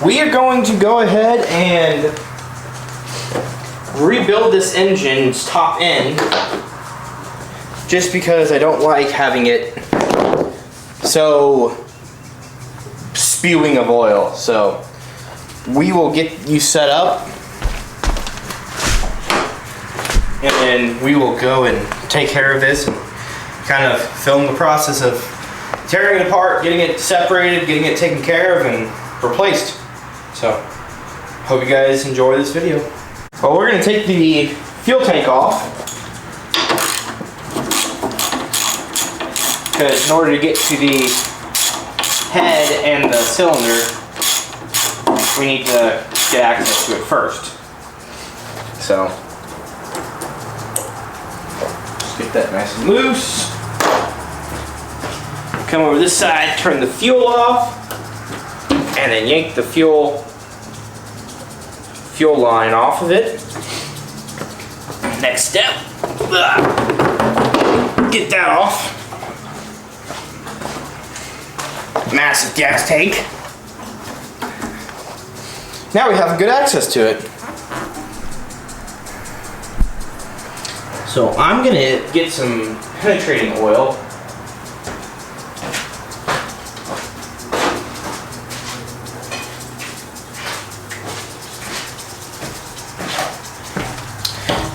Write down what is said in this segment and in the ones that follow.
we are going to go ahead and rebuild this engine's top end, just because I don't like having it so spewing of oil. So we will get you set up, and then we will go and take care of this and kind of film the process of tearing it apart, getting it separated, getting it taken care of and replaced. So hope you guys enjoy this video. Well, we're going to take the fuel tank off, because in order to get to the head and the cylinder, we need to get access to it first. So just get that nice and loose. Come over this side, turn the fuel off, and then yank the fuel line off of it. Next step, get that off. Massive gas tank. Now we have good access to it. So I'm gonna get some penetrating oil.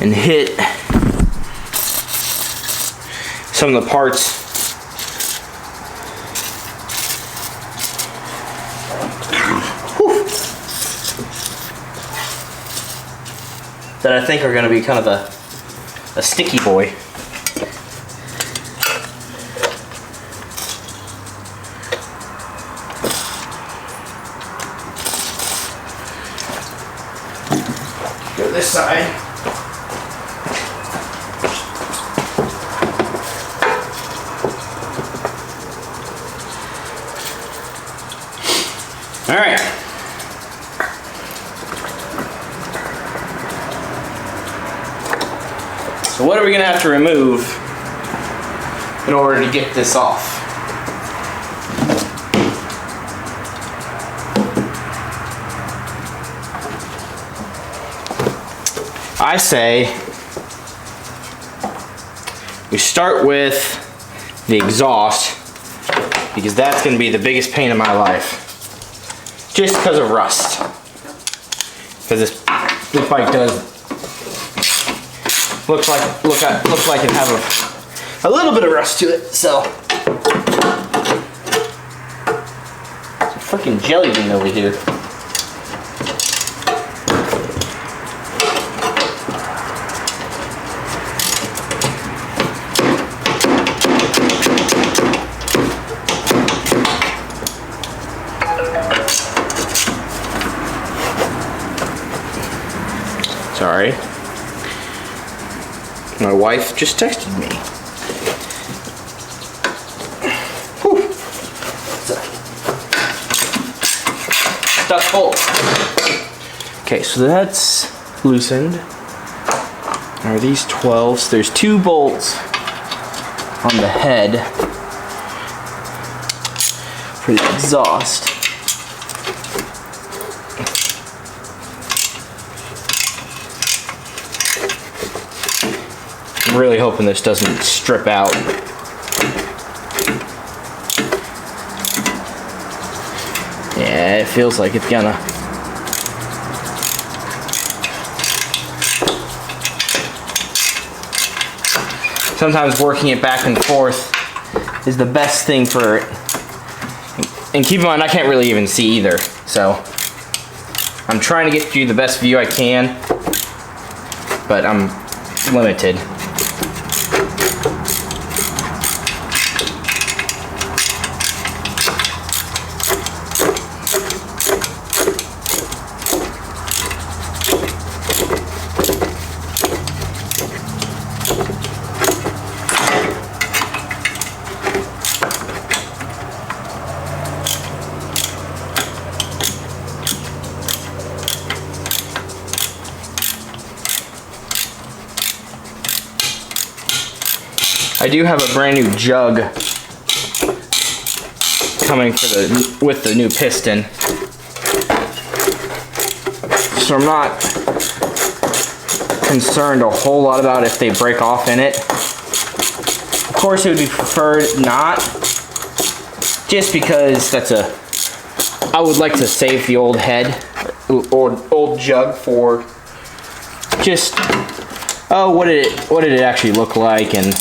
And hit some of the parts that I think are going to be kind of a sticky boy. Go this side. All right. So what are we going to have to remove in order to get this off? I say we start with the exhaust, because that's going to be the biggest pain in my life. Just because of rust. Because this bike does looks like it has a little bit of rust to it. So it's a freaking jelly bean over here. Sorry. My wife just texted me. Whew. Stuck bolt. Okay, so that's loosened. Are these 12s? There's 2 bolts on the head for the exhaust. I'm really hoping this doesn't strip out. Yeah, it feels like it's gonna. Sometimes working it back and forth is the best thing for it. And keep in mind, I can't really even see either. So I'm trying to get you the best view I can, but I'm limited. I do have a brand new jug coming with the new piston. so I'm not concerned a whole lot about if they break off in it. Of course, it would be preferred not, just because I would like to save the old head, or old jug for just, oh, what did it actually look like and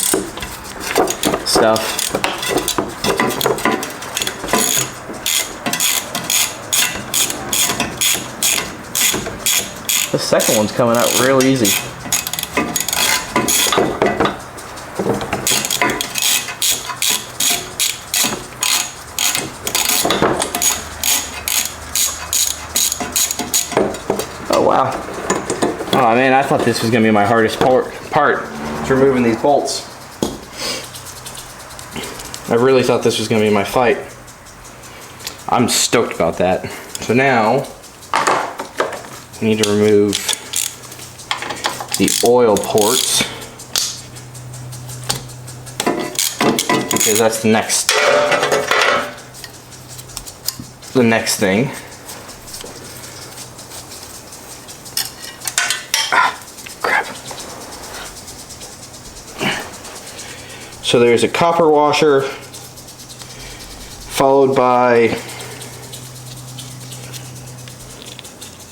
stuff. The second one's coming out real easy. Oh wow. Oh man, I thought this was gonna be my hardest part. It's removing these bolts. I really thought this was gonna be my fight. I'm stoked about that. So now, I need to remove the oil ports, because that's the next thing. Ah, crap. So there's a copper washer, followed by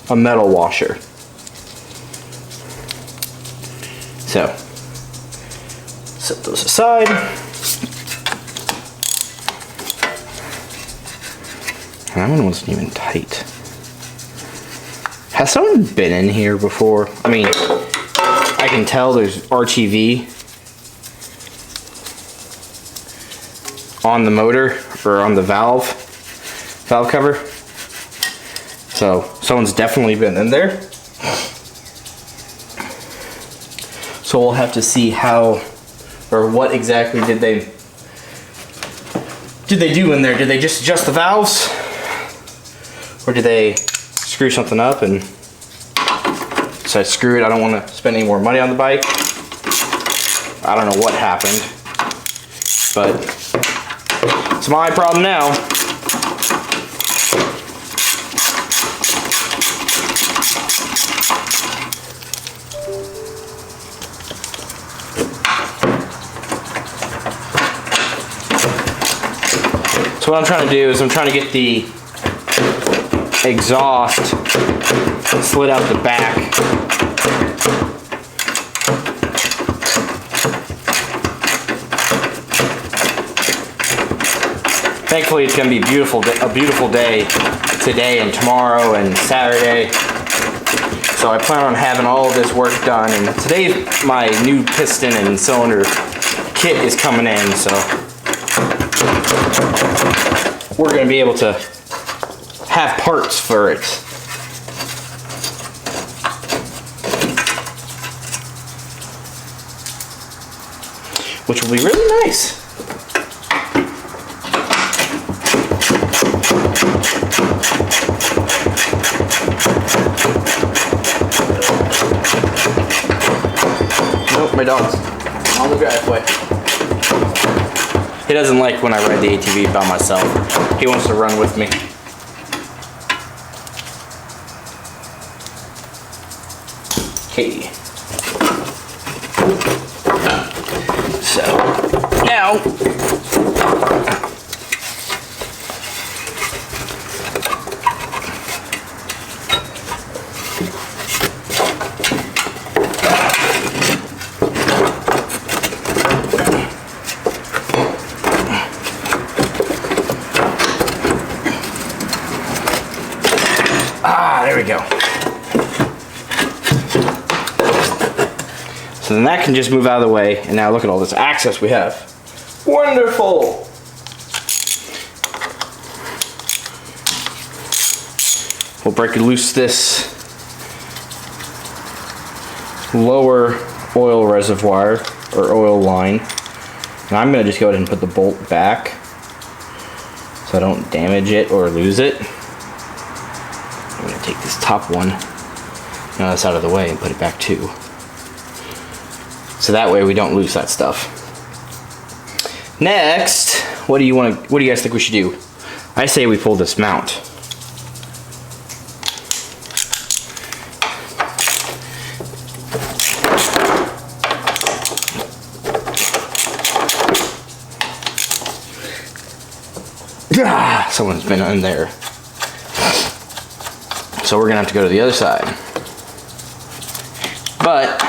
a metal washer. So, set those aside. That one wasn't even tight. Has someone been in here before? I mean, I can tell there's RTV on the motor, or on the valve cover. So someone's definitely been in there. So we'll have to see how, or what exactly did they do in there? Did they just adjust the valves? Or did they screw something up and decide, screw it, I don't want to spend any more money on the bike? I don't know what happened, but it's my problem now. So what I'm trying to do is I'm trying to get the exhaust slid out the back. Thankfully it's going to be a beautiful day today and tomorrow and Saturday. So I plan on having all of this work done, and today my new piston and cylinder kit is coming in, so we're going to be able to have parts for it. Which will be really nice. Nope, my dog's on the driveway. He doesn't like when I ride the ATV by myself. He wants to run with me. Okay. So, now, there we go. So then that can just move out of the way, and now look at all this access we have. Wonderful! We'll break loose this lower oil reservoir, or oil line. And I'm going to just go ahead and put the bolt back so I don't damage it or lose it. I'm going to take this top one, now that's out of the way, and put it back too. So that way we don't lose that stuff. Next, what do you guys think we should do? I say we pull this mount. Someone's been in there. So we're gonna have to go to the other side. But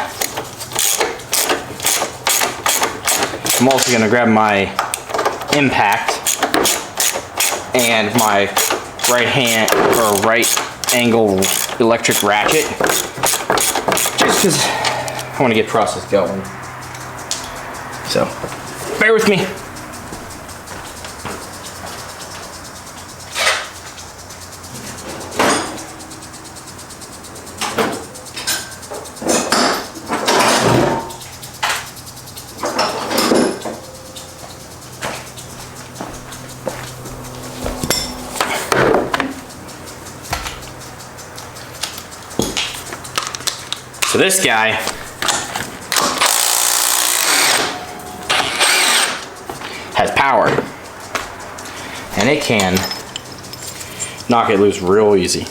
I'm also gonna grab my impact and my right hand or right angle electric ratchet, just because I want to get the process going. So bear with me. So this guy has power, and it can knock it loose real easy.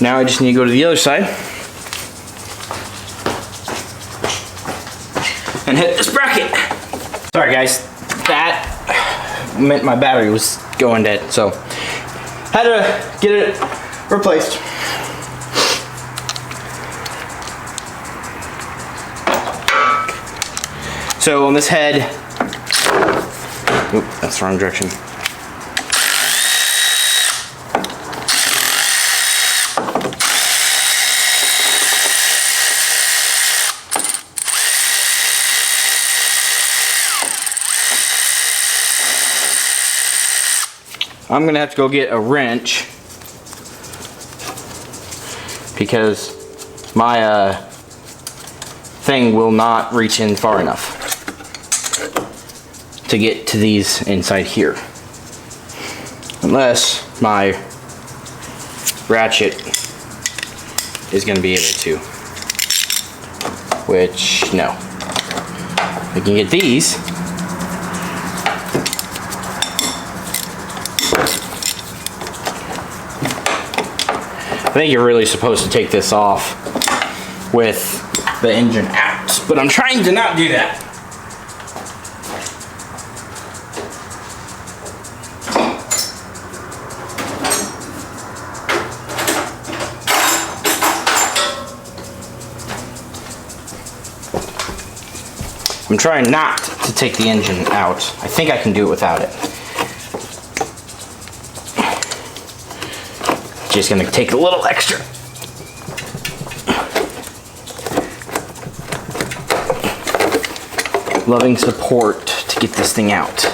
Now I just need to go to the other side and hit this bracket. Sorry guys, that meant my battery was going dead, so had to get it replaced. So on this head, oop, that's the wrong direction. I'm gonna have to go get a wrench because my thing will not reach in far enough to get to these inside here, unless my ratchet is going to be able to, which no. I can get these, I think you're really supposed to take this off with the engine out, but I'm trying to not do that. I'm trying not to take the engine out. I think I can do it without it. Just gonna take a little extra. Loving support to get this thing out.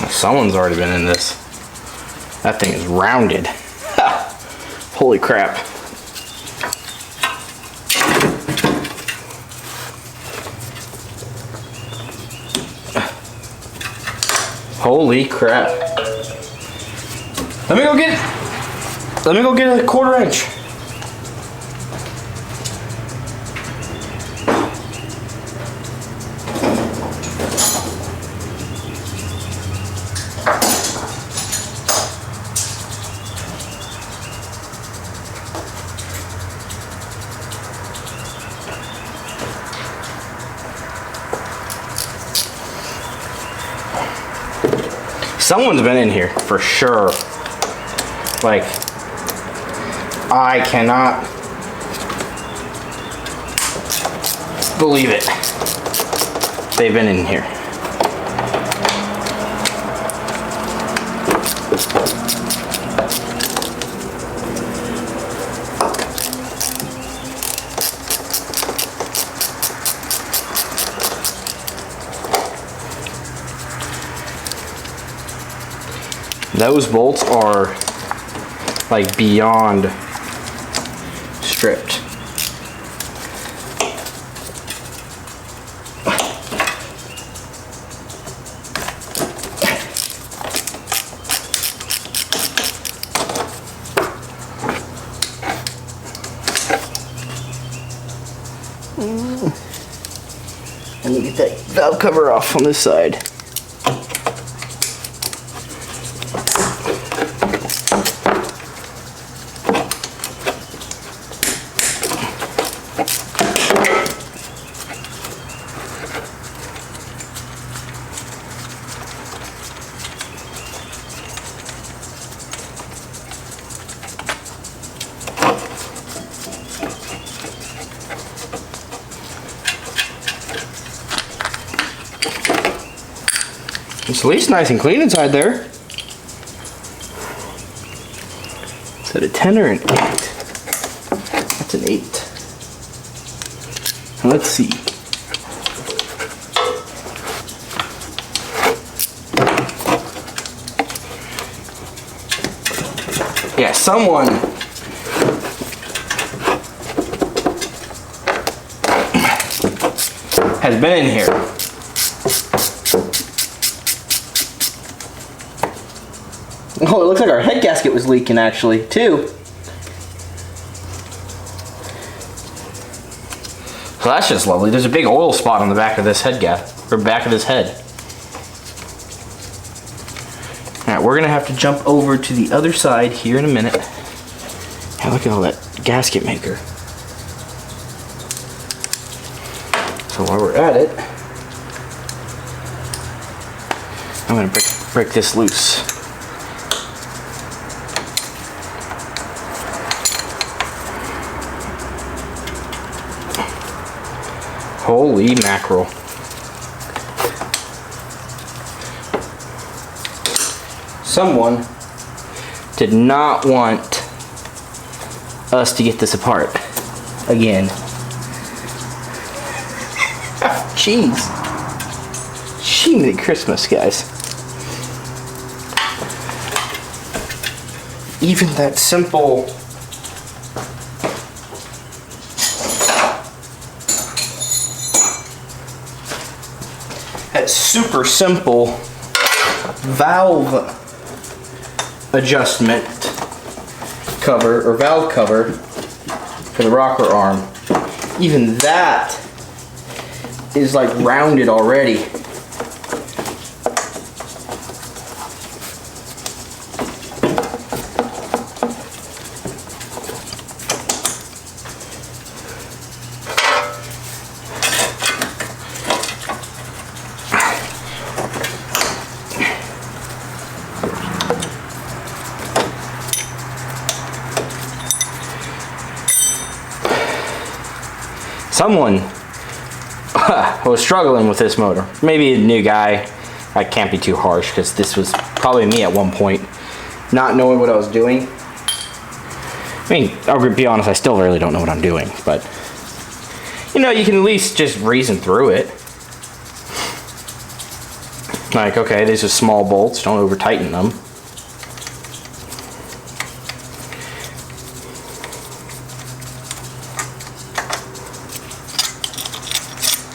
Someone's already been in this. That thing is rounded. Holy crap. Holy crap. Let me go get a 1/4 inch. Someone's been in here for sure. Like, I cannot believe it. They've been in here. Those bolts are like beyond stripped. Let me get that valve cover off on this side. It's at least nice and clean inside there. Is that a 10 or an 8? That's an 8. Let's see. Yeah, someone has been in here. Oh, it looks like our head gasket was leaking actually, too. So that's just lovely. There's a big oil spot on the back of this head gasket, or back of this head. Alright, we're gonna have to jump over to the other side here in a minute. Yeah, look at all that gasket maker. So while we're at it, I'm gonna break this loose. Holy mackerel. Someone did not want us to get this apart again. Jeez. Jiminy Christmas, guys. Even that simple super simple valve adjustment cover or valve cover for the rocker arm, even that is like rounded already. Someone was struggling with this motor. Maybe a new guy. I can't be too harsh because this was probably me at one point, not knowing what I was doing. I mean, I'll be honest, I still really don't know what I'm doing, but you know, you can at least just reason through it. Like, okay, these are small bolts, don't over tighten them.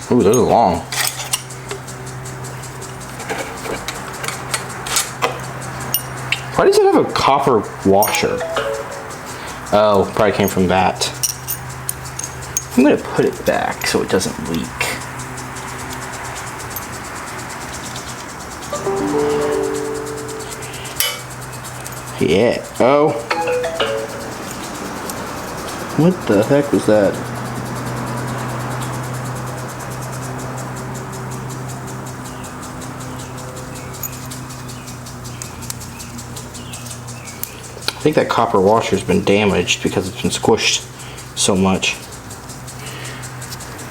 Ooh, those are long. Why does it have a copper washer? Oh, probably came from that. I'm gonna put it back so it doesn't leak. Yeah. Oh. What the heck was that? I think that copper washer's been damaged because it's been squished so much.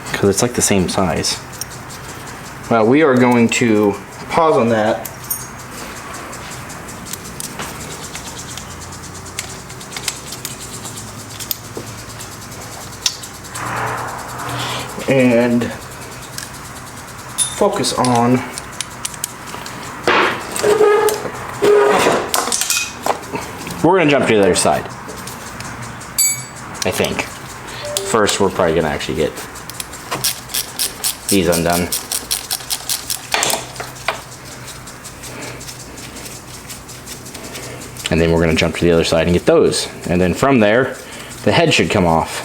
Because it's like the same size. Well, we are going to pause on that. And focus on we're gonna jump to the other side, I think. First, we're probably gonna actually get these undone. And then we're gonna jump to the other side and get those. And then from there, the head should come off.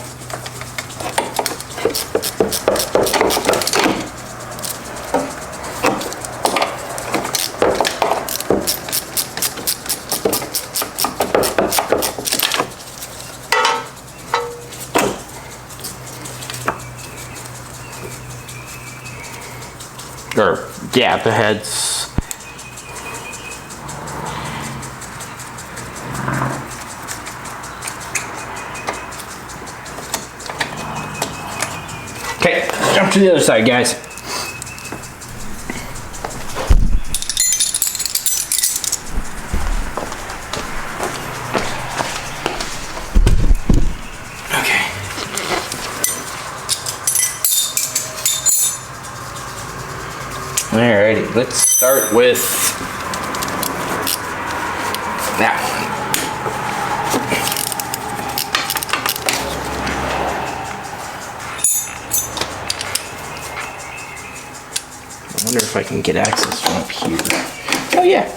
Or, yeah, the heads. Okay, jump to the other side, guys. Alrighty, let's start with that one. I wonder if I can get access from up here. Oh yeah.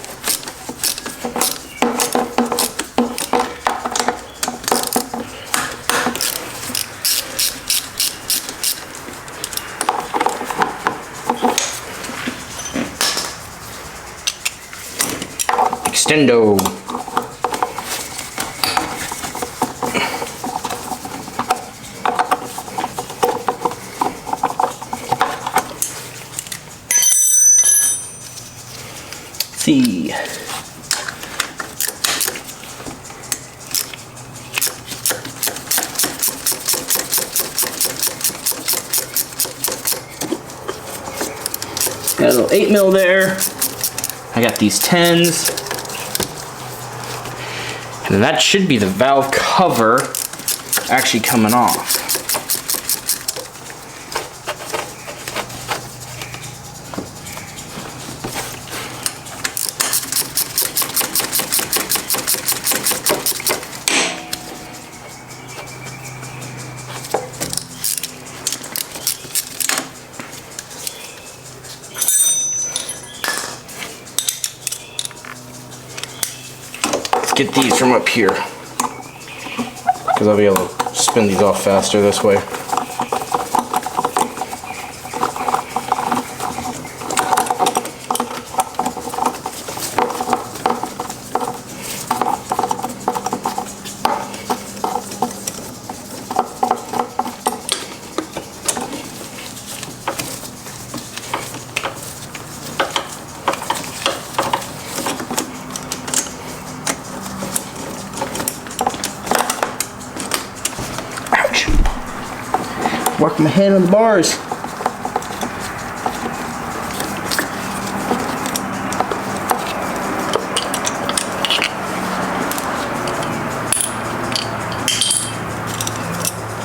Extendo. See. Got a little 8mm there. I got these 10s. And then that should be the valve cover actually coming off. Get these from up here because I'll be able to spin these off faster this way. Work my hand on the bars.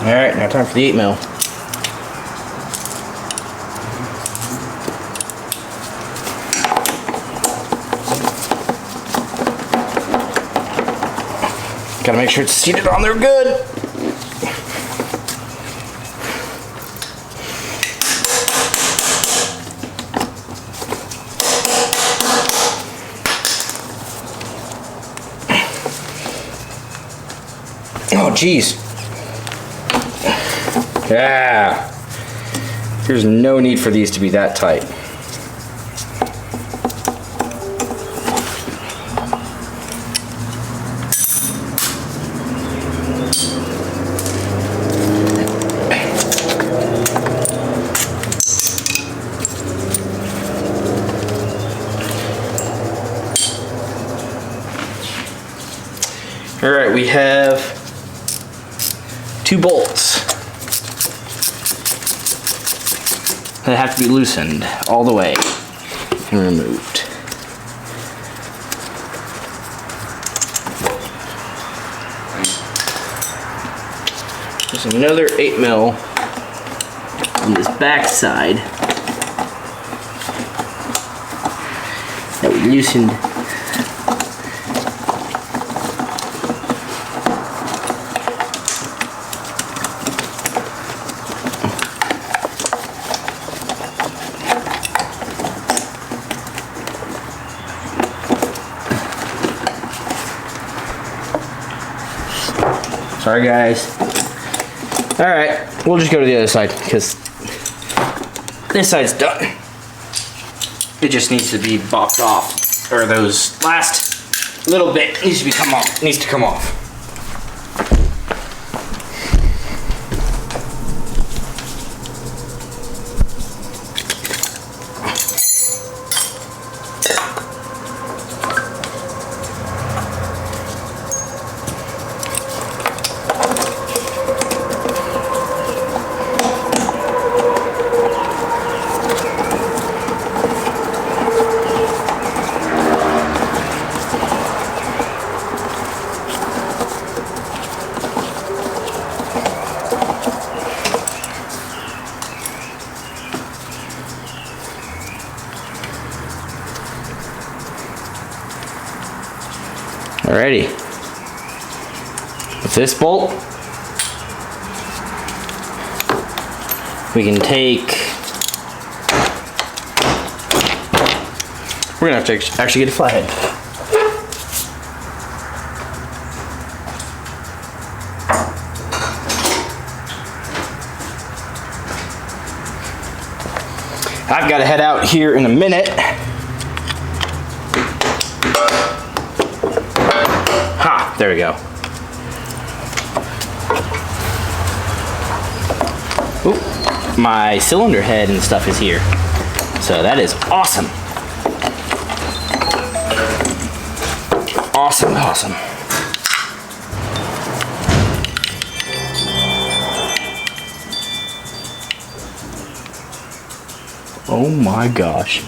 Alright, now time for the 8mm. Gotta make sure it's seated on there good. Oh, geez. Yeah. There's no need for these to be that tight. All right, we have 2 bolts that have to be loosened all the way and removed. There's another 8mm on this back side that we loosened. Sorry guys. Alright, we'll just go to the other side because this side's done. It just needs to be bopped off. Or those last little bit needs to come off. Alrighty. With this bolt, we can take, we're gonna have to actually get a flathead. I've got to head out here in a minute. Ha, there we go. Ooh, my cylinder head and stuff is here. So that is awesome. Awesome, awesome. Oh my gosh.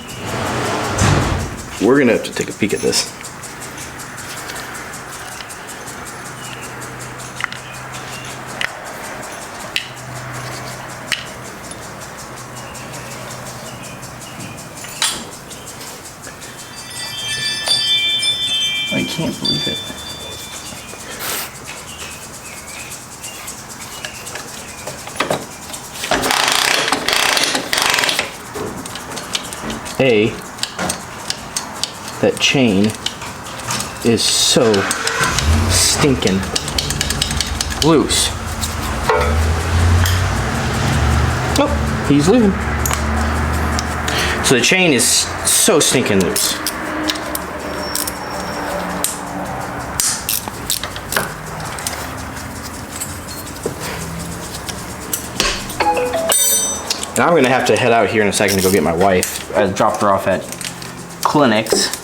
We're gonna have to take a peek at this. I can't believe it. That chain is so stinking loose. Oh, he's leaving. So the chain is so stinking loose. And I'm gonna have to head out here in a second to go get my wife. I dropped her off at clinics.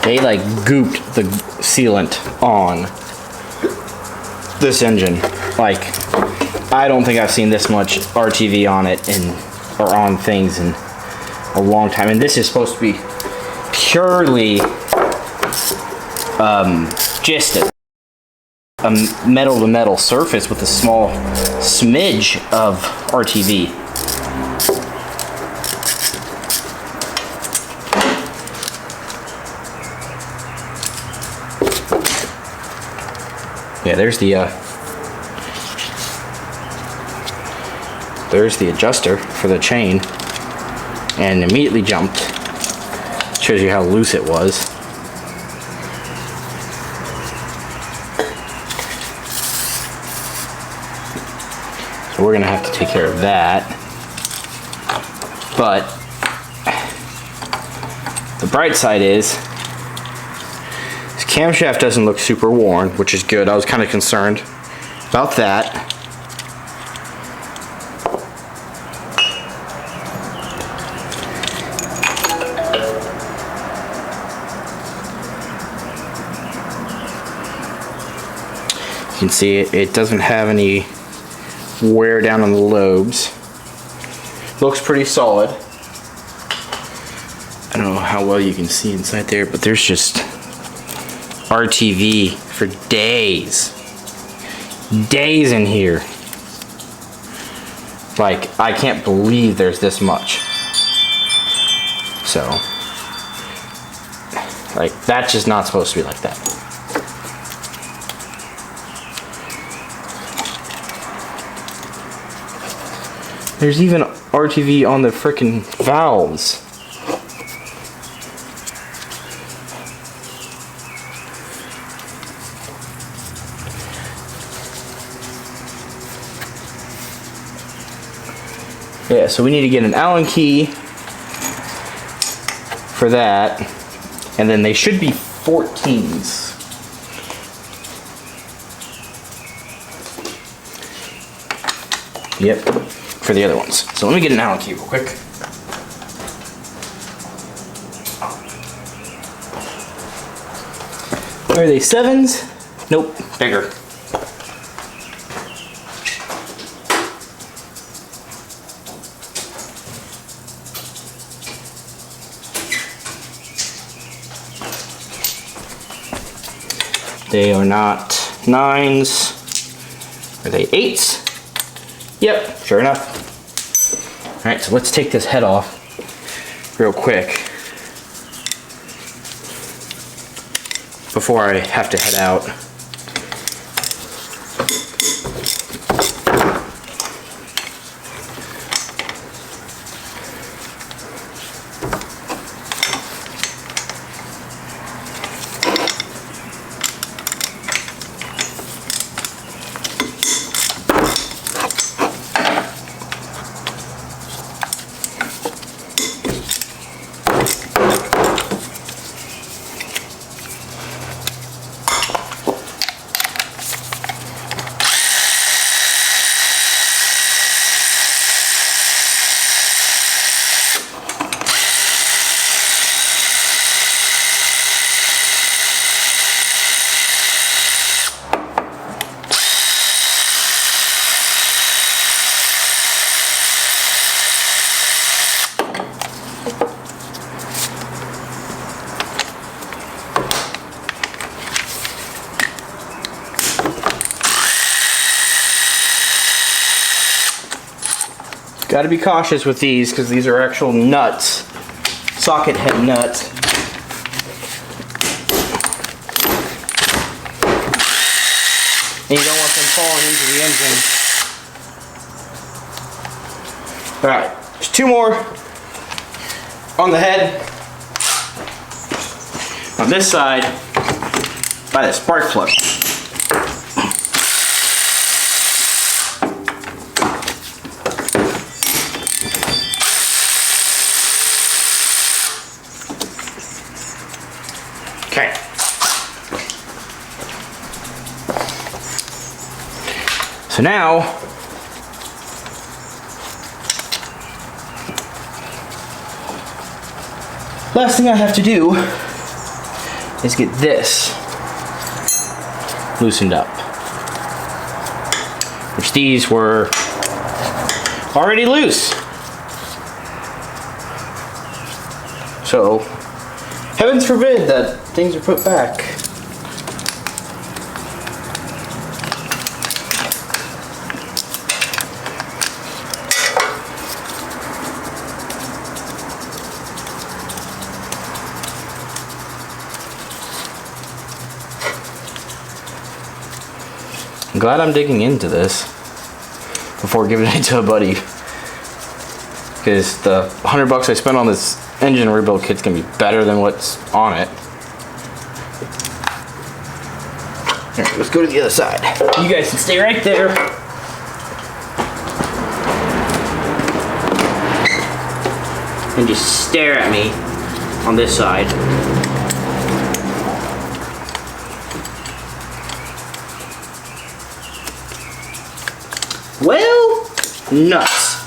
They like gooped the sealant on this engine. Like, I don't think I've seen this much RTV on it or on things in a long time. And this is supposed to be purely just a metal to metal surface with a small smidge of RTV. Yeah, there's the adjuster for the chain, and immediately jumped. Shows you how loose it was. So we're gonna have to take care of that. But the bright side is this camshaft doesn't look super worn, which is good. I was kind of concerned about that. You can see it doesn't have any wear down on the lobes. Looks pretty solid. I don't know how well you can see inside there, but there's just RTV for days. Days in here. Like, I can't believe there's this much. So, like, that's just not supposed to be like that. There's even RTV on the frickin' valves. Yeah, so we need to get an Allen key for that, and then they should be 14s. Yep, for the other ones. So let me get an Allen key real quick. Are they 7s? Nope, bigger. They are not 9s. Are they 8s? Yep, sure enough. All right, so let's take this head off real quick before I have to head out. Got to be cautious with these because these are actual nuts, socket head nuts. And you don't want them falling into the engine. Alright, there's 2 more on the head. On this side, by the spark plug. Okay. So now, last thing I have to do is get this loosened up, which these were already loose. So, heavens forbid that things are put back. I'm glad I'm digging into this before giving it to a buddy, because the $100 I spent on this engine rebuild kit's gonna be better than what's on it. Here, let's go to the other side. You guys can stay right there. And just stare at me on this side. Well, nuts.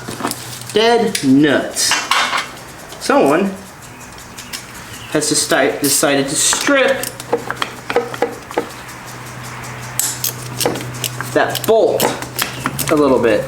Dead nuts. Someone has decided to strip that bolt a little bit.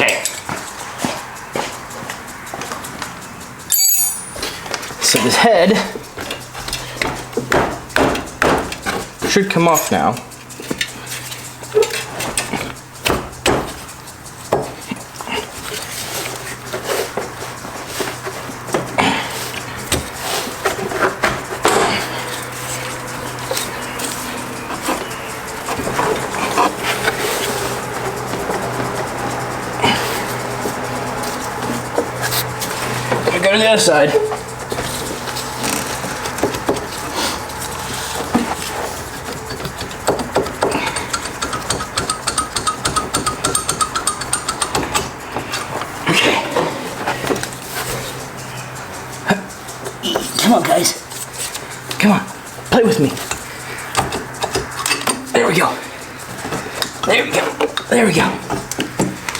Okay. So this head should come off now. go to the other side. Okay. Come on, guys. Come on. Play with me. There we go. There we go. There we go.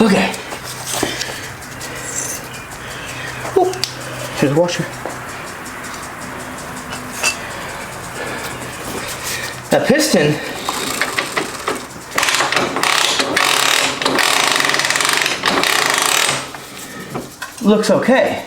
Okay. Oh, here's the washer. That piston looks okay.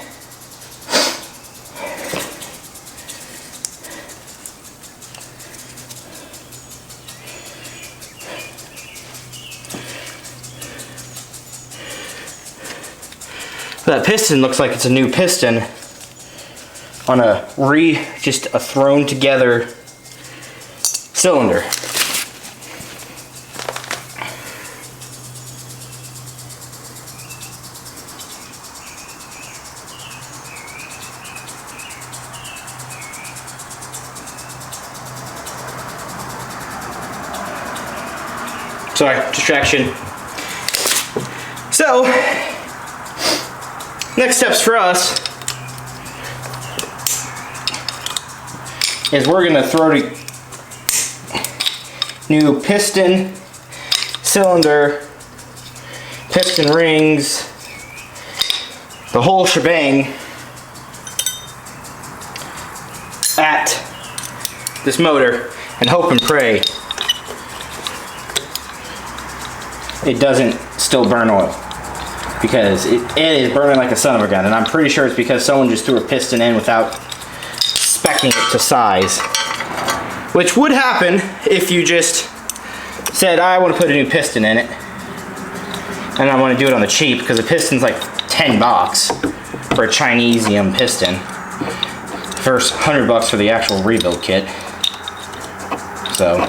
That piston looks like it's a new piston on just a thrown together cylinder. Sorry, distraction. So, next steps for us is we're going to throw the new piston, cylinder, piston rings, the whole shebang at this motor and hope and pray it doesn't still burn oil, because it is burning like a son of a gun, and I'm pretty sure it's because someone just threw a piston in without speccing it to size, which would happen if you just said, I want to put a new piston in it and I want to do it on the cheap, because a piston's like $10 for a Chinesium piston versus $100 for the actual rebuild kit. So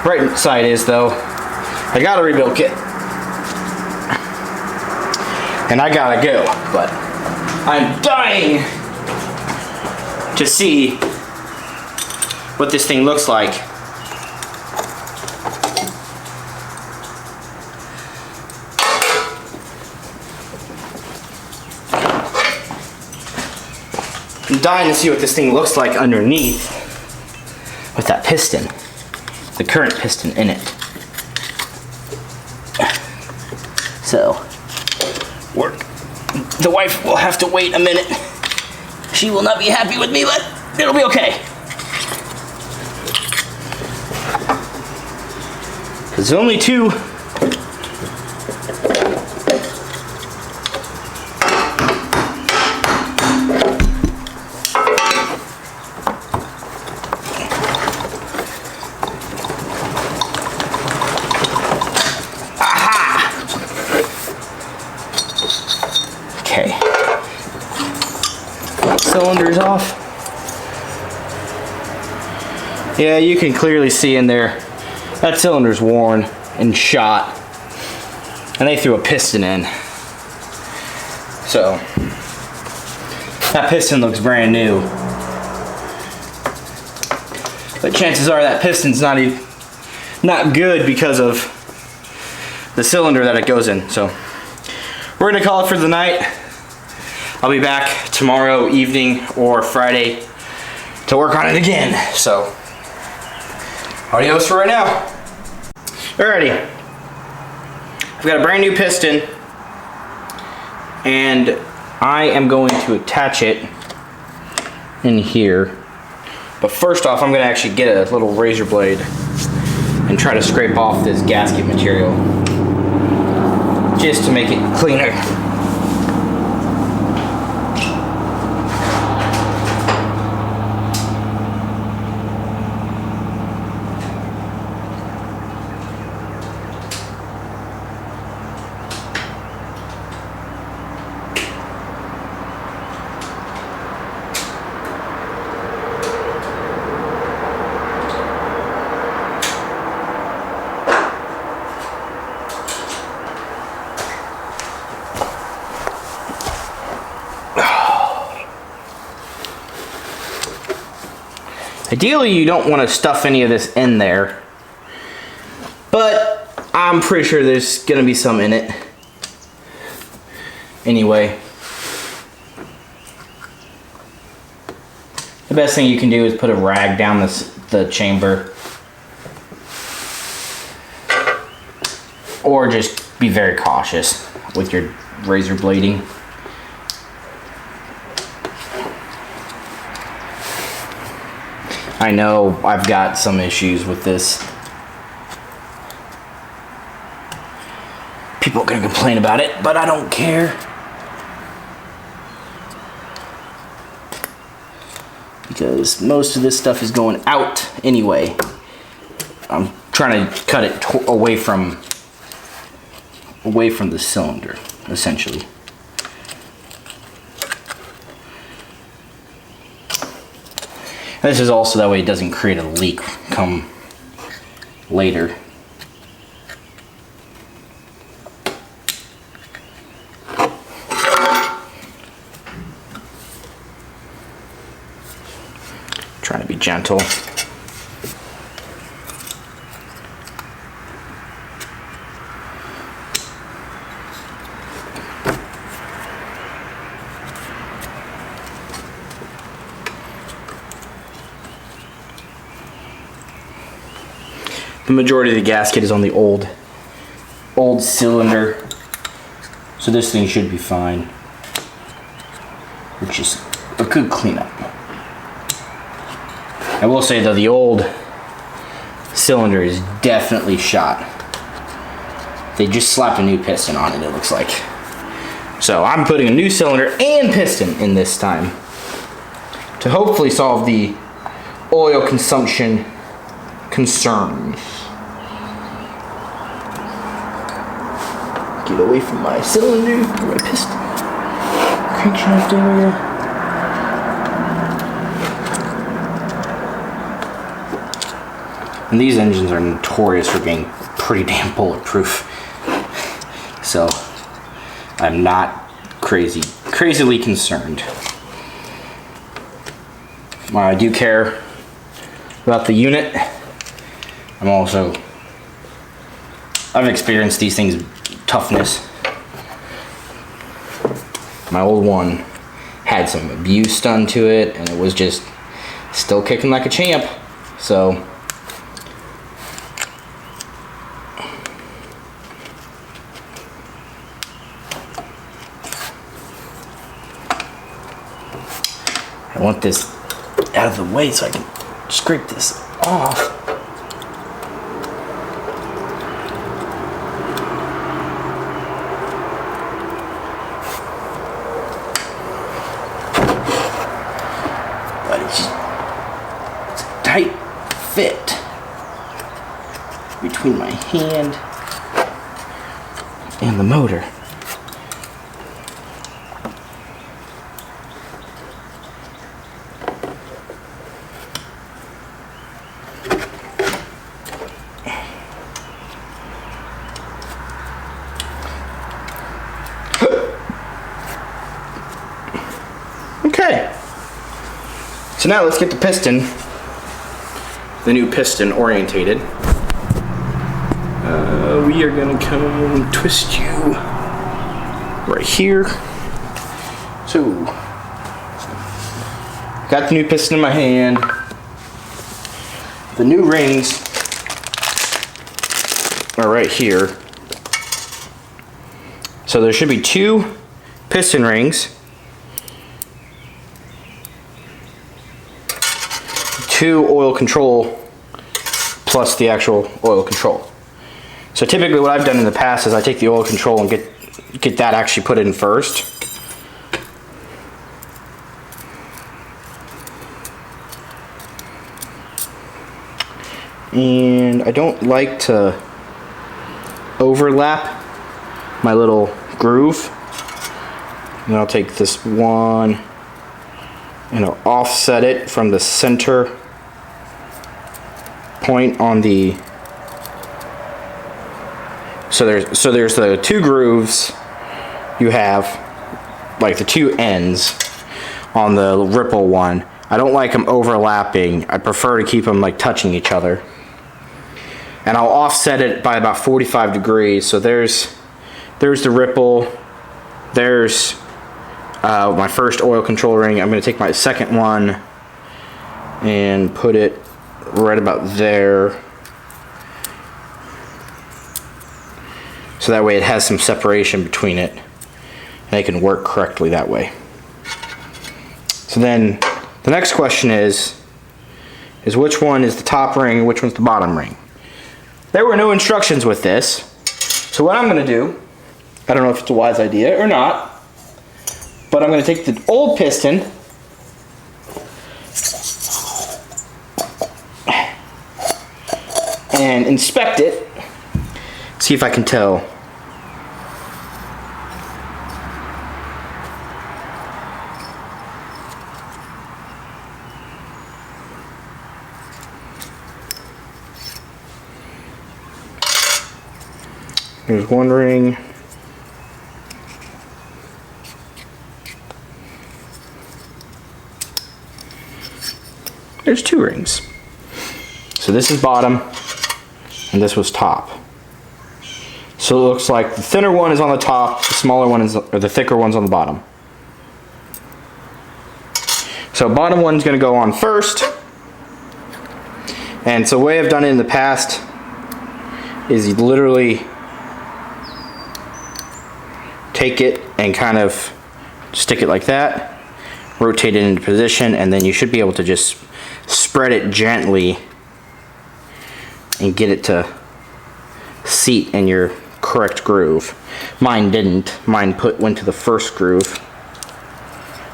bright side is, though, I got a rebuild kit and I gotta go, but I'm dying to see what this thing looks like. I'm dying to see what this thing looks like underneath with that piston, the current piston in it. So, the wife will have to wait a minute. She will not be happy with me, but it'll be okay. There's only two. Cylinders off. Yeah, you can clearly see in there that cylinder's worn and shot, and they threw a piston in. So that piston looks brand new, but chances are that piston's not good because of the cylinder that it goes in. So we're gonna call it for the night. I'll be back tomorrow evening or Friday to work on it again. So, adios for right now. Alrighty. I've got a brand new piston, and I am going to attach it in here. But first off, I'm going to actually get a little razor blade and try to scrape off this gasket material just to make it cleaner. Ideally, you don't want to stuff any of this in there, but I'm pretty sure there's gonna be some in it. Anyway, the best thing you can do is put a rag down the chamber, or just be very cautious with your razor blading. I know I've got some issues with this. People are gonna complain about it, but I don't care. Because most of this stuff is going out anyway. I'm trying to cut it away from the cylinder, essentially. And this is also that way it doesn't create a leak come later. Trying to be gentle. The majority of the gasket is on the old cylinder, so this thing should be fine, which is a good cleanup. I will say though, the old cylinder is definitely shot. They just slapped a new piston on it, it looks like. So I'm putting a new cylinder and piston in this time to hopefully solve the oil consumption concerns. Get away from my cylinder, my piston, crankshaft area. And these engines are notorious for being pretty damn bulletproof. So I'm not crazily concerned. While I do care about the unit, I've experienced these things' toughness. My old one had some abuse done to it, and it was just still kicking like a champ. So I want this out of the way so I can scrape this off. But it's a tight fit between my hand and the motor. Okay, so now let's get the new piston orientated. We are gonna come twist you right here. So, got the new piston in my hand. The new rings are right here. So there should be 2 piston rings, 2 oil control plus the actual oil control. So typically what I've done in the past is I take the oil control and get that actually put in first. And I don't like to overlap my little groove. And I'll take this one and I'll offset it from the center point on the, so there's the 2 grooves you have, like the 2 ends on the ripple one. I don't like them overlapping. I prefer to keep them like touching each other. And I'll offset it by about 45 degrees. So there's the ripple. There's my first oil control ring. I'm going to take my second one and put it right about there. So that way it has some separation between it. And it can work correctly that way. So then the next question is which one is the top ring and which one's the bottom ring? There were no instructions with this. So what I'm going to do, I don't know if it's a wise idea or not, but I'm going to take the old piston and inspect it, see if I can tell. There's one ring. There's two rings. So this is bottom and this was top. So it looks like the thinner one is on the top, the smaller one is, or the thicker one's on the bottom. So bottom one's gonna go on first. And so the way I've done it in the past is you literally take it and kind of stick it like that, rotate it into position, and then you should be able to just spread it gently and get it to seat in your correct groove. Mine didn't. Mine went to the first groove.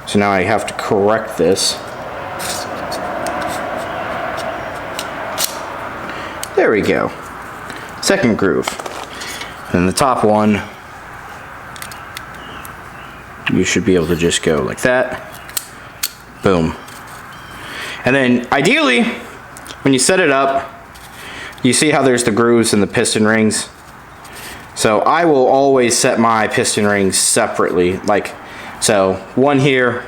So now I have to correct this. There we go. Second groove. And the top one, you should be able to just go like that. Boom. And then ideally, when you set it up, you see how there's the grooves in the piston rings. So I will always set my piston rings separately. Like, so one here,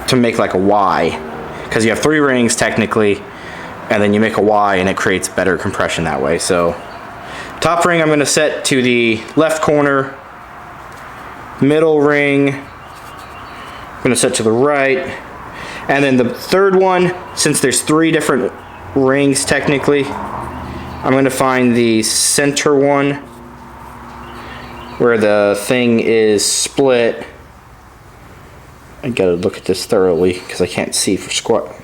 to make like a Y. Because you have 3 rings technically, and then you make a Y and it creates better compression that way. So top ring I'm going to set to the left corner. Middle ring I'm going to set to the right. And then the third one, since there's 3 different rings technically, I'm going to find the center one where the thing is split. I got to look at this thoroughly because I can't see for squat.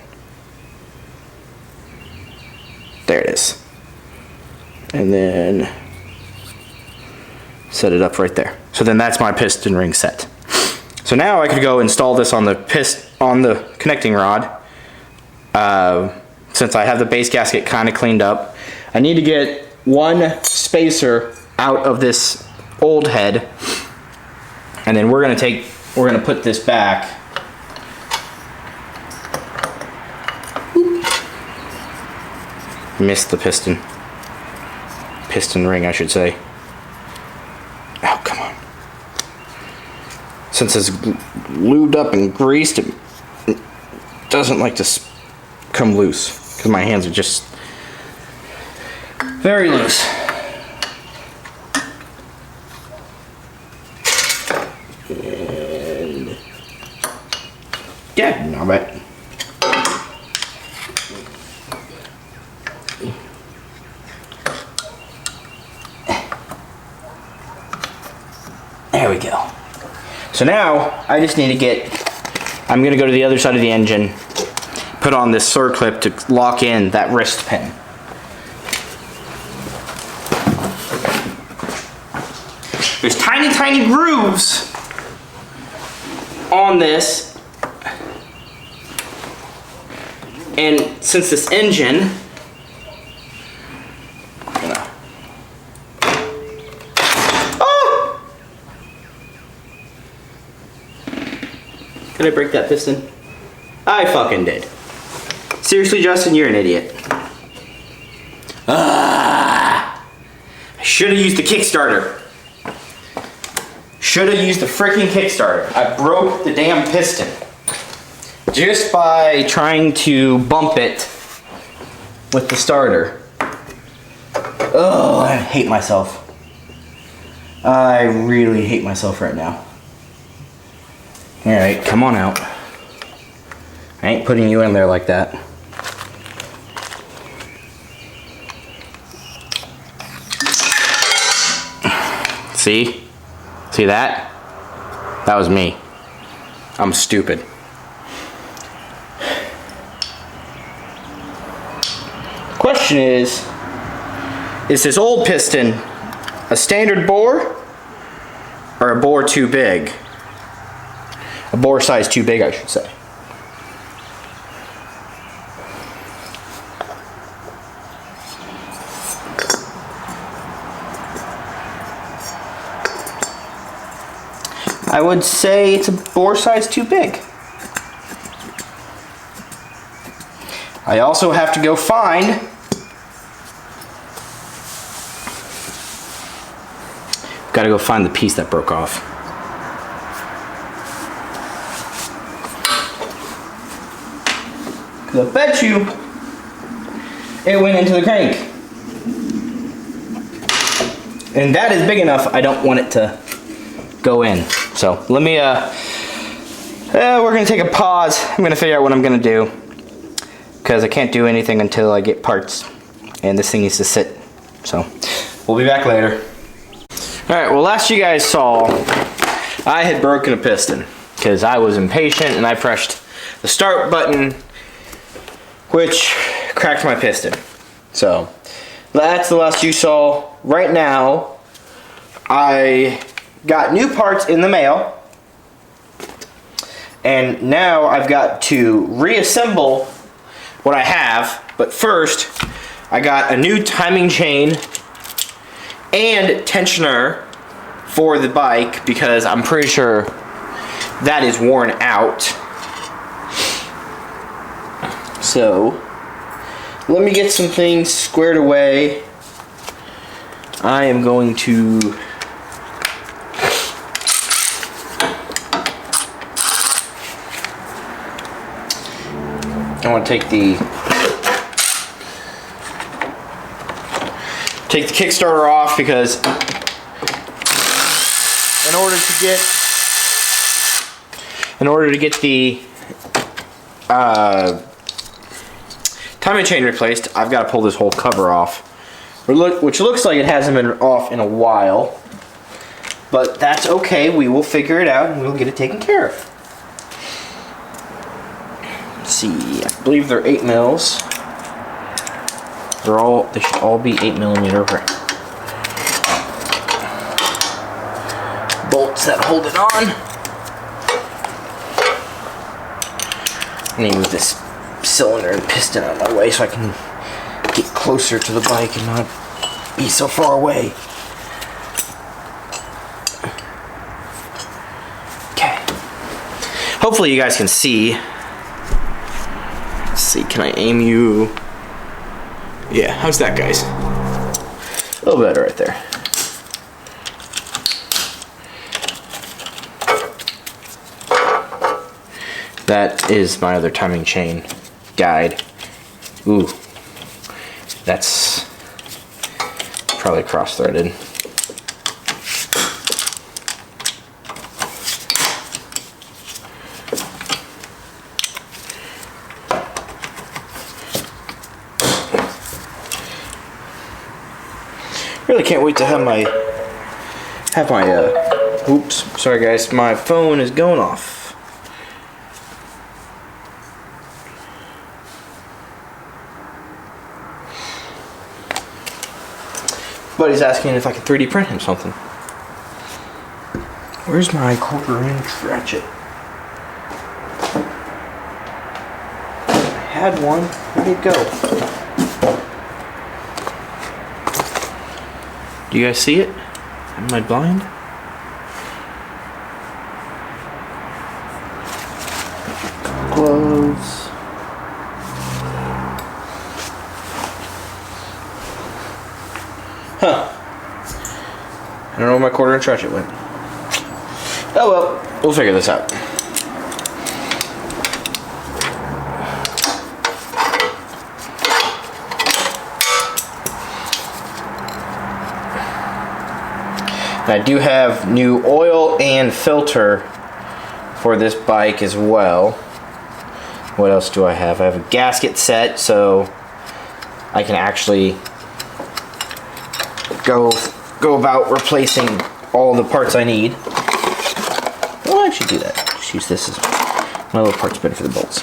There it is. And then set it up right there. So then that's my piston ring set. So now I could go install this on the connecting rod. Since I have the base gasket kind of cleaned up, I need to get one spacer out of this old head, and then we're gonna put this back. Missed the piston ring, I should say. Oh, come on. Since it's lubed up and greased, it doesn't like to come loose because my hands are just very loose. And yeah, no, but there we go. So now I just need to I'm going to go to the other side of the engine, put on this circlip to lock in that wrist pin. There's tiny grooves on this, and since this engine, did I break that piston? I fucking did. Seriously, Justin, you're an idiot. I should have used the Kickstarter. Should have used the freaking Kickstarter. I broke the damn piston. Just by trying to bump it with the starter. Oh, I hate myself. I really hate myself right now. Alright, come on out. I ain't putting you in there like that. See? See that? That was me. I'm stupid. Question is this old piston a standard bore or a bore too big? A bore size too big, I should say. I would say it's a bore size too big. I also have to go find gotta go find the piece that broke off. Because I bet you it went into the crank. And that is big enough, I don't want it to go in. So let me, we're gonna take a pause. I'm gonna figure out what I'm gonna do. Because I can't do anything until I get parts. And this thing needs to sit. So we'll be back later. Alright, well last you guys saw, I had broken a piston. Because I was impatient and I pressed the start button, which cracked my piston. So that's the last you saw. Right now, I got new parts in the mail. And now I've got to reassemble what I have. But first, I got a new timing chain and tensioner for the bike because I'm pretty sure that is worn out. So let me get some things squared away. I am going to take the Kickstarter off because in order to get the timing chain replaced, I've got to pull this whole cover off, which looks like it hasn't been off in a while, but that's okay. We will figure it out and we'll get it taken care of. Let's see, I believe they're 8 mils. They should all be 8mm bolts that hold it on. Let me move this cylinder and piston out of my way so I can get closer to the bike and not be so far away. Okay. Hopefully you guys can see. Let's see, can I aim you? Yeah, how's that, guys? A little better right there. That is my other timing chain guide. Ooh, that's probably cross-threaded. Really can't wait to have my oops, sorry guys, my phone is going off. Buddy's asking if I can 3D print him something. Where's my 1/4" ratchet? I had one. Where'd it go? Do you guys see it? Am I blind? Gloves. Huh. I don't know where my 1/4" ratchet went. Oh well, we'll figure this out. And I do have new oil and filter for this bike as well. What else do I have? I have a gasket set, so I can actually go about replacing all the parts I need. Well, I should do that. Just use this as my little parts bin for the bolts.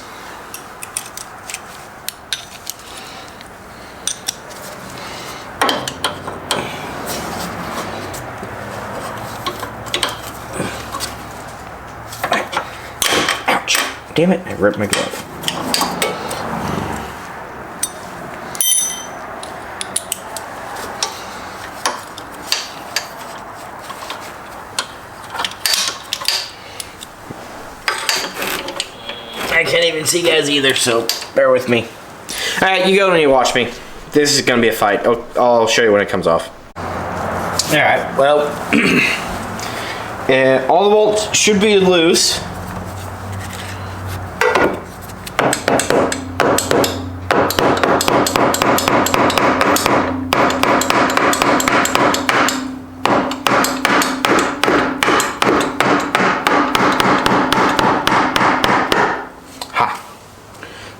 Damn it, I ripped my glove. I can't even see guys either, so bear with me. Alright, you go and you watch me. This is gonna be a fight. I'll show you when it comes off. Alright, well, all the bolts should be loose.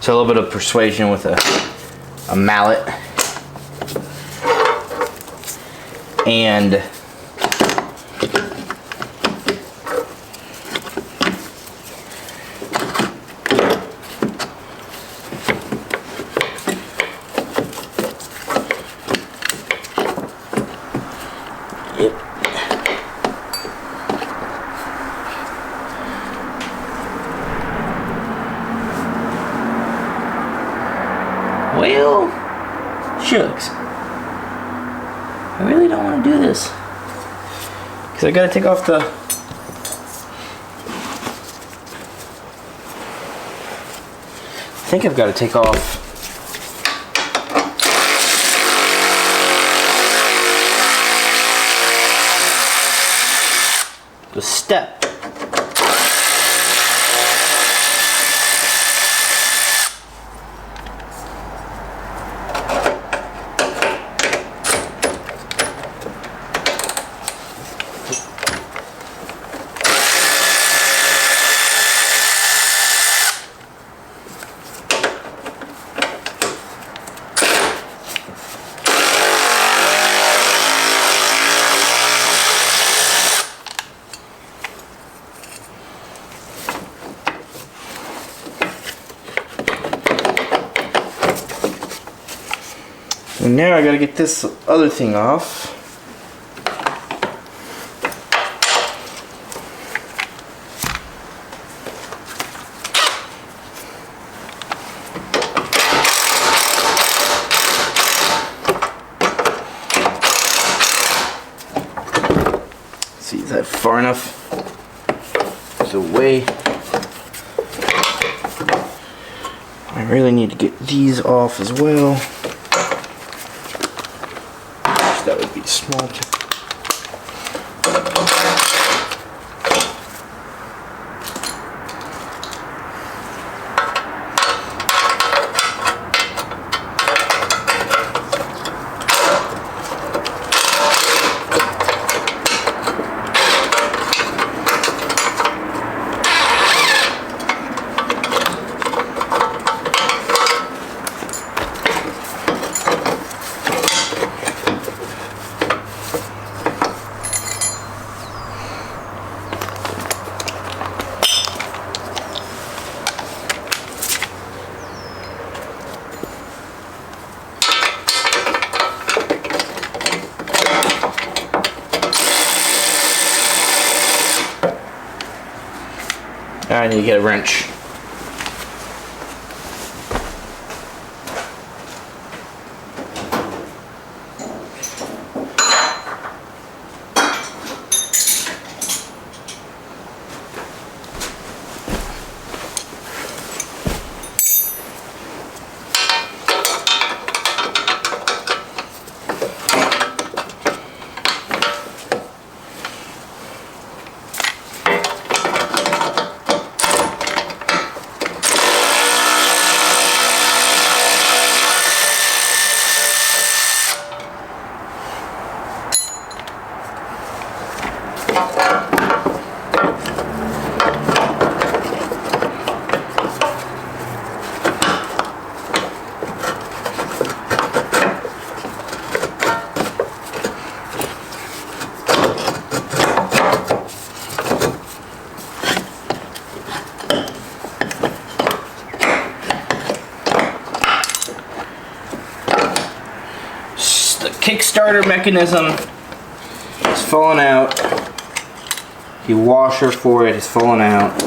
So a little bit of persuasion with a mallet. And well, shucks. I really don't want to do this. Because I got to take off the... I think I've got to take off the step. And now I gotta get this other thing off. Let's see, is that far enough? There's a way. I really need to get these off as well. That would be small. I need to get a wrench. Kickstarter mechanism is falling out. The washer for it is falling out.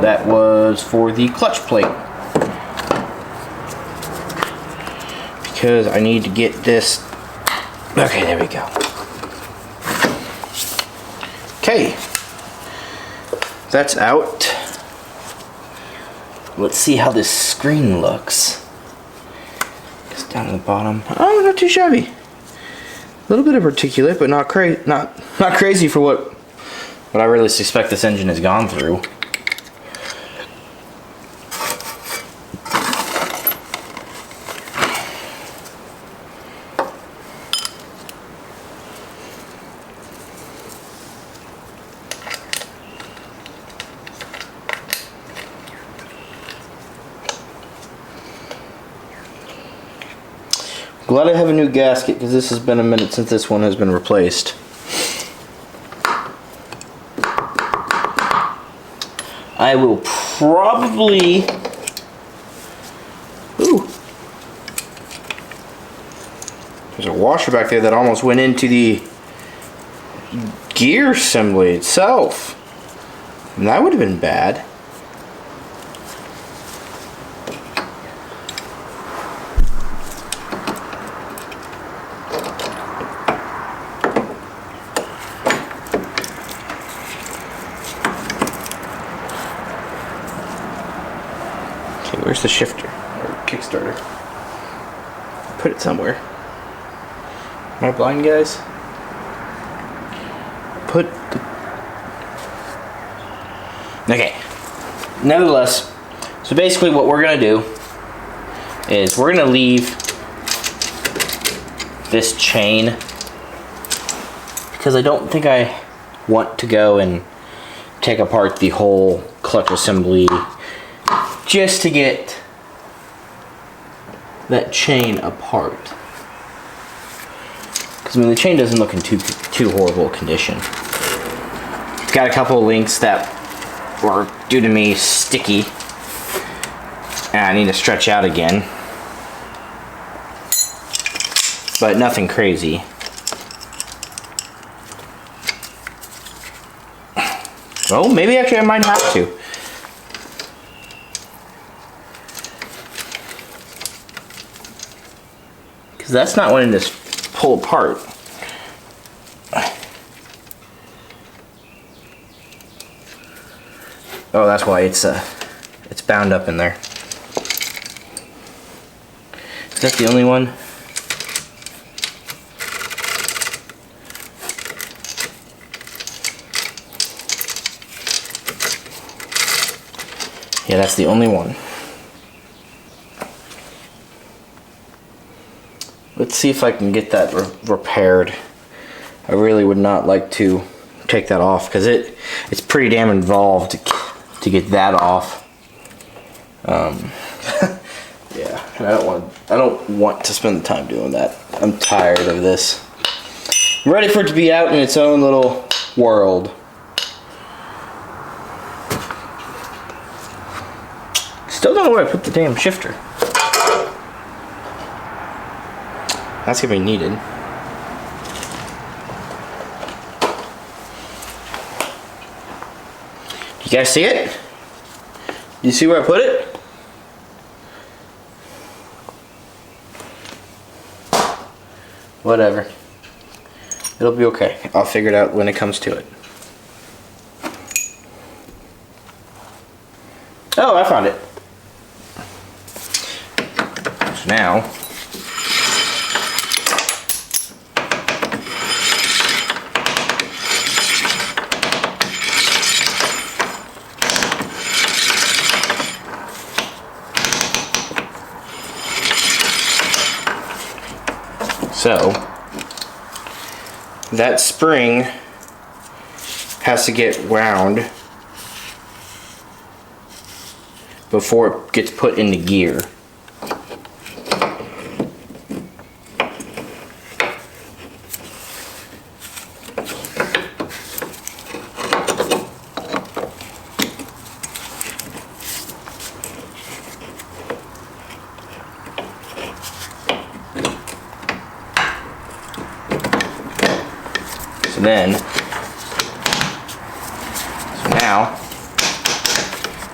That was for the clutch plate. Because I need to get this. Okay, there we go. Okay. That's out. Let's see how this screen looks. It's down at the bottom. Oh, not too shabby. A little bit of particulate, but not crazy for what I really suspect this engine has gone through. Glad I have a new gasket because this has been a minute since this one has been replaced. I will probably... Ooh. There's a washer back there that almost went into the gear assembly itself. And that would have been bad. Where's the shifter or kickstarter? Put it somewhere. Am I blind, guys? Put the... Okay. Nevertheless, so basically what we're gonna do is we're gonna leave this chain because I don't think I want to go and take apart the whole clutch assembly just to get that chain apart. Because I mean the chain doesn't look in too horrible condition. Got a couple of links that were due to me sticky and I need to stretch out again. But nothing crazy. Oh, maybe actually I might have to. Because that's not wanting to pull apart. Oh, that's why it's bound up in there. Is that the only one? Yeah, that's the only one. Let's see if I can get that repaired. I really would not like to take that off because it's pretty damn involved to get that off. Yeah, and I don't want to spend the time doing that. I'm tired of this. I'm ready for it to be out in its own little world. Still don't know where I put the damn shifter. That's gonna be needed. You guys see it? Do you see where I put it? Whatever. It'll be okay. I'll figure it out when it comes to it. Oh, I found it. So now, so that spring has to get wound before it gets put into gear. So now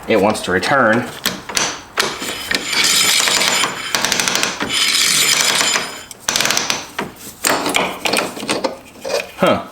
it wants to return. Huh.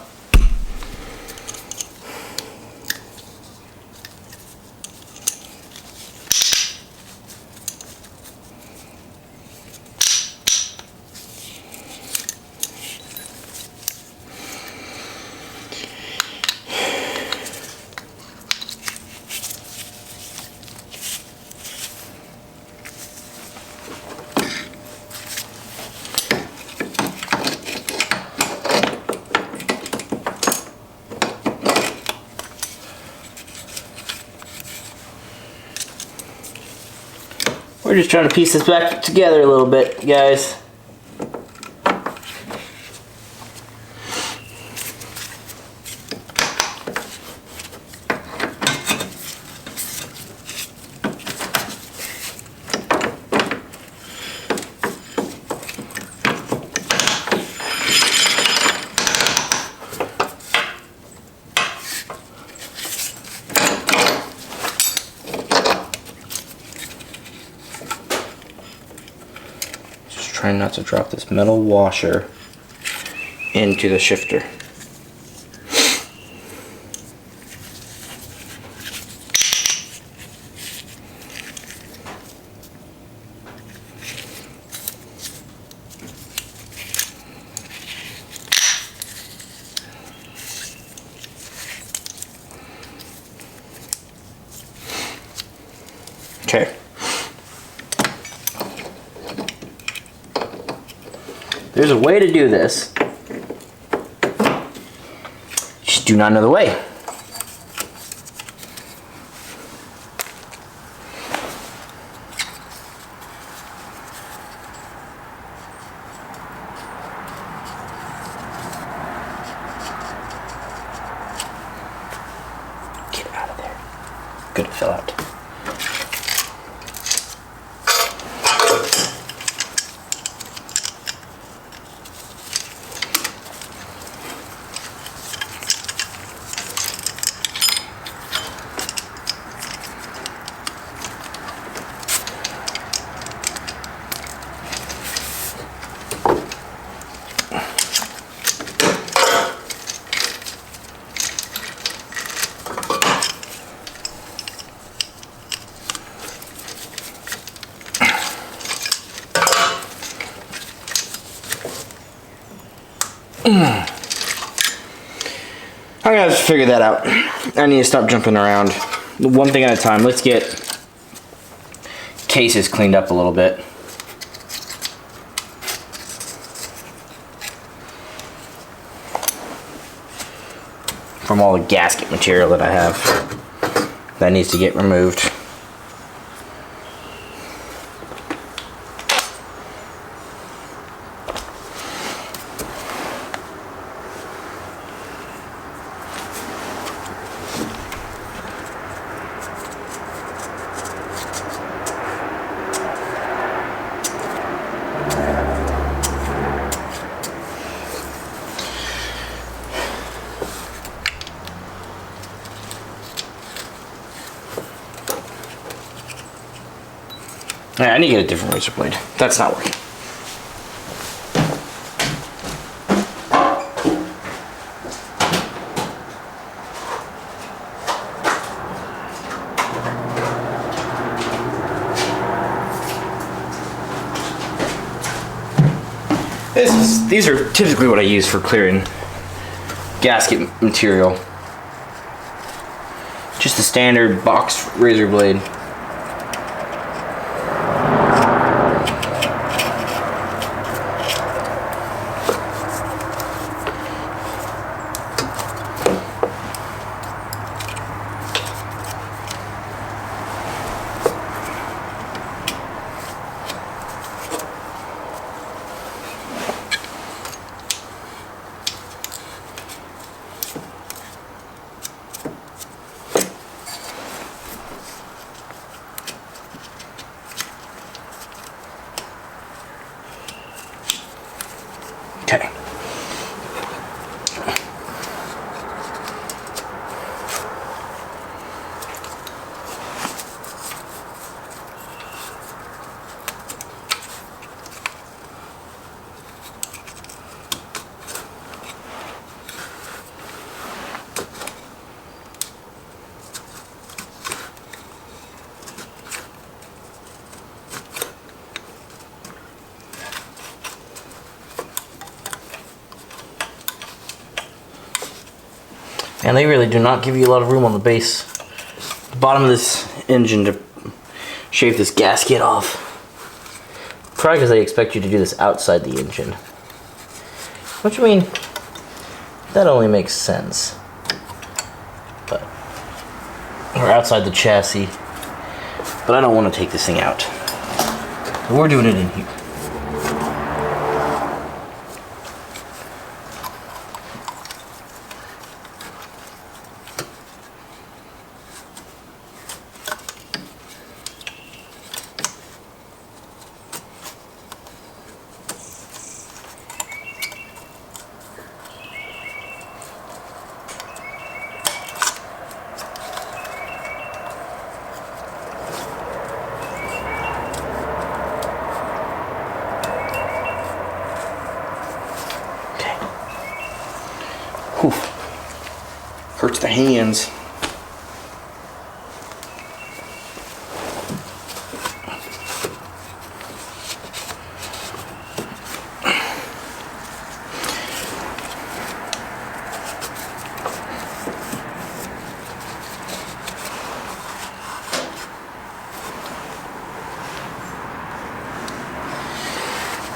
We're just trying to piece this back together a little bit, guys. Trying not to drop this metal washer into the shifter. Okay. There's a way to do this. Just do not know the way. Get out of there. Good, it fell out. I'm gonna have to figure that out. I need to stop jumping around. One thing at a time. Let's get cases cleaned up a little bit. From all the gasket material that I have. That needs to get removed. Alright, I need to get a different razor blade. That's not working. These are typically what I use for clearing gasket material. Just a standard box razor blade. And they really do not give you a lot of room on the base. The bottom of this engine to shave this gasket off. Probably because they expect you to do this outside the engine. Which, I mean, that only makes sense. But, or outside the chassis. But I don't want to take this thing out. So we're doing it in here. Whew. Hurts the hands.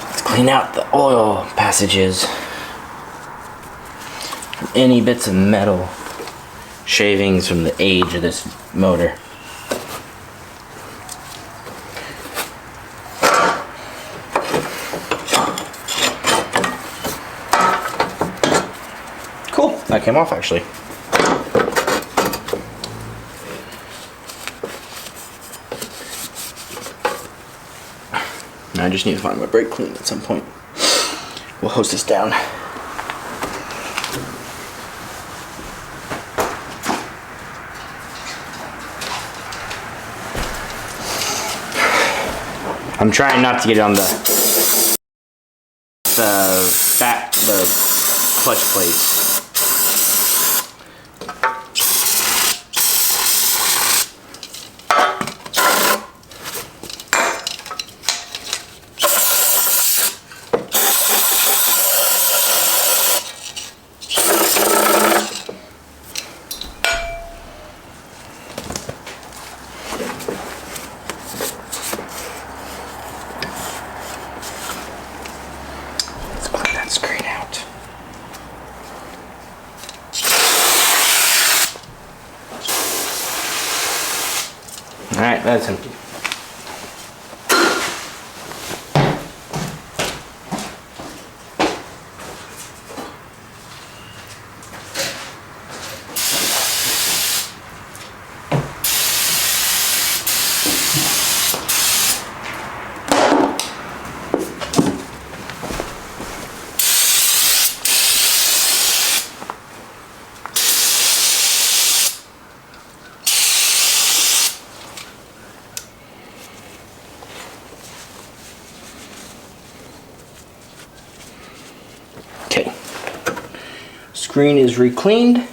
Let's clean out the oil passages. Any bits of metal shavings from the age of this motor. Cool, that came off actually. Now I just need to find my brake clean at some point. We'll hose this down. I'm trying not to get on the clutch plates. Screen out. Alright, that's empty. Okay, screen is re-cleaned.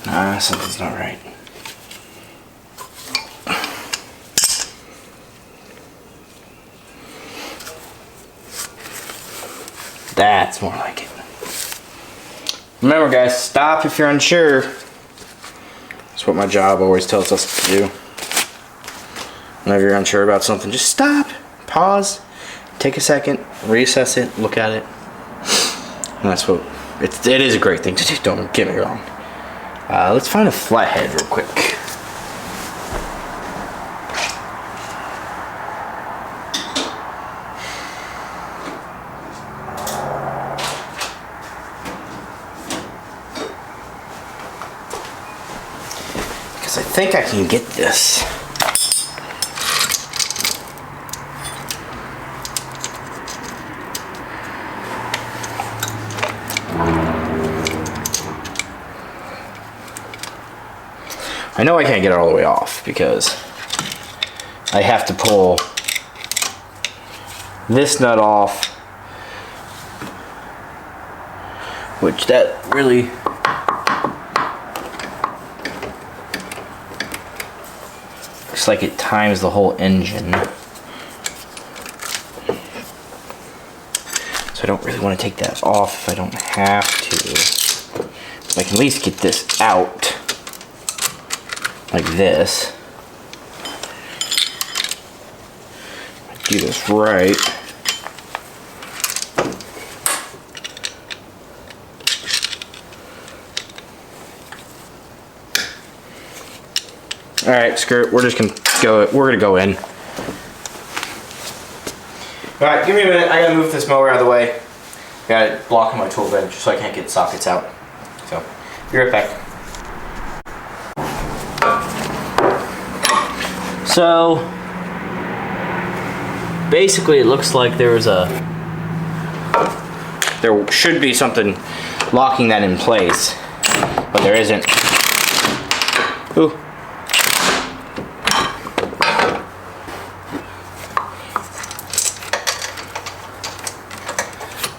Nah, something's not right. That's more like it. Remember guys, stop if you're unsure. That's what my job always tells us to do. Whenever you're unsure about something, just stop, pause, take a second, reassess it, look at it. And that's what, it is a great thing to do, don't get me wrong. Let's find a flathead real quick. Because I think I can get this. I know I can't get it all the way off because I have to pull this nut off, which that really looks like it times the whole engine. So I don't really want to take that off if I don't have to. So I can at least get this out like this. Do this right. All right, screw it. We're gonna go in. All right, give me a minute. I gotta move this mower out of the way. Got it blocking my tool bed just so I can't get sockets out. So, be right back. So, basically it looks like there should be something locking that in place, but there isn't. Ooh.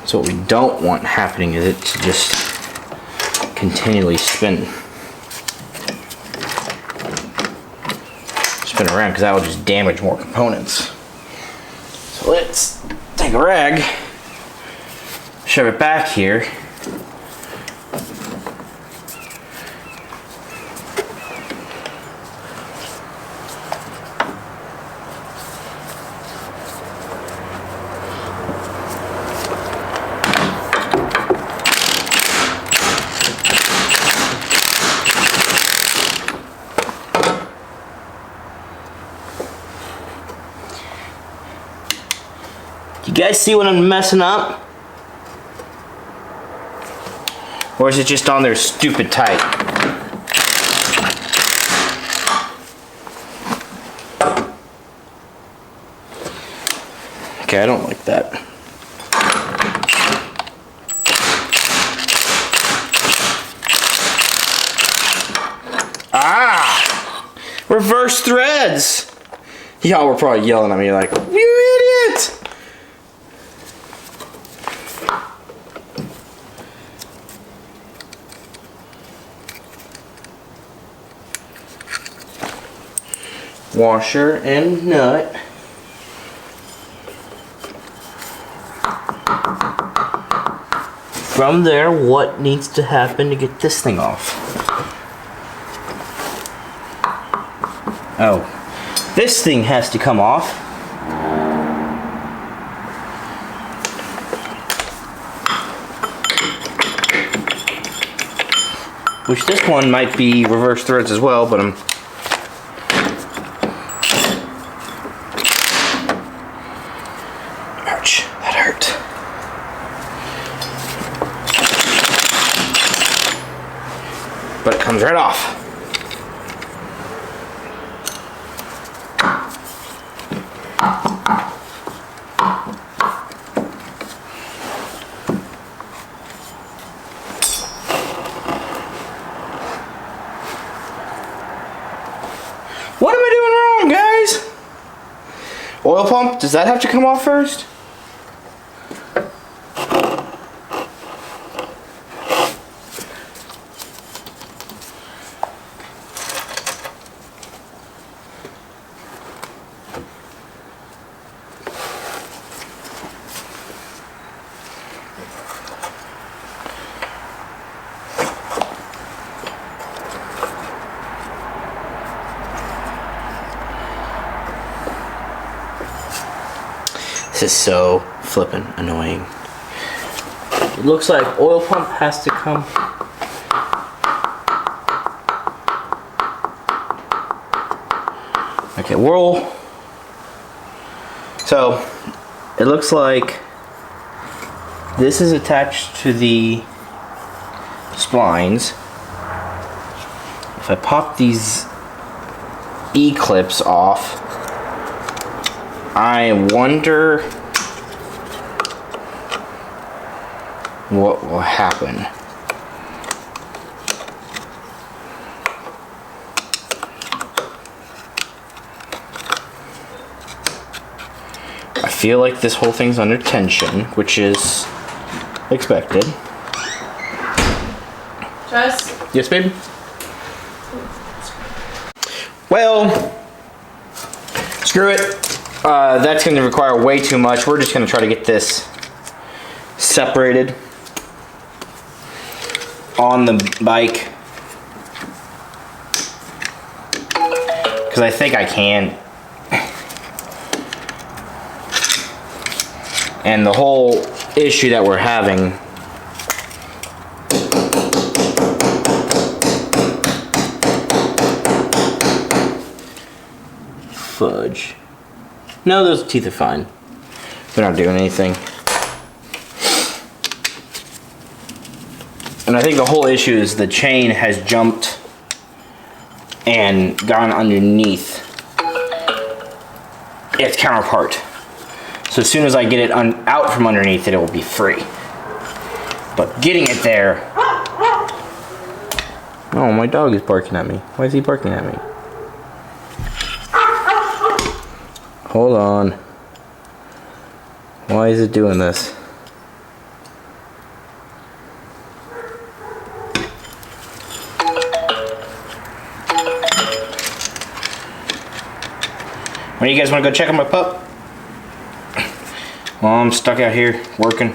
So what we don't want happening is it to just continually spin around, because that will just damage more components. So let's take a rag, shove it back here. You guys see what I'm messing up? Or is it just on there stupid tight? Okay, I don't like that. Ah! Reverse threads! Y'all were probably yelling at me like, you idiot! Washer and nut. From there, what needs to happen to get this thing off? Oh, this thing has to come off. Which this one might be reverse threads as well, but I'm but it comes right off. What am I doing wrong, guys? Oil pump, does that have to come off first? This is so flippin' annoying. It looks like oil pump has to come. Okay, whirl. So it looks like this is attached to the splines. If I pop these E-clips off, I wonder what will happen. I feel like this whole thing's under tension, which is expected. Trust? Yes, babe? Well, screw it. That's going to require way too much. We're just going to try to get this separated on the bike. Because I think I can. And the whole issue that we're having fudge. No, those teeth are fine. They're not doing anything. And I think the whole issue is the chain has jumped and gone underneath its counterpart. So as soon as I get it out from underneath it, it will be free. But getting it there... Oh, my dog is barking at me. Why is he barking at me? Hold on. Why is it doing this? When you guys want to go check on my pup? Well, I'm stuck out here working.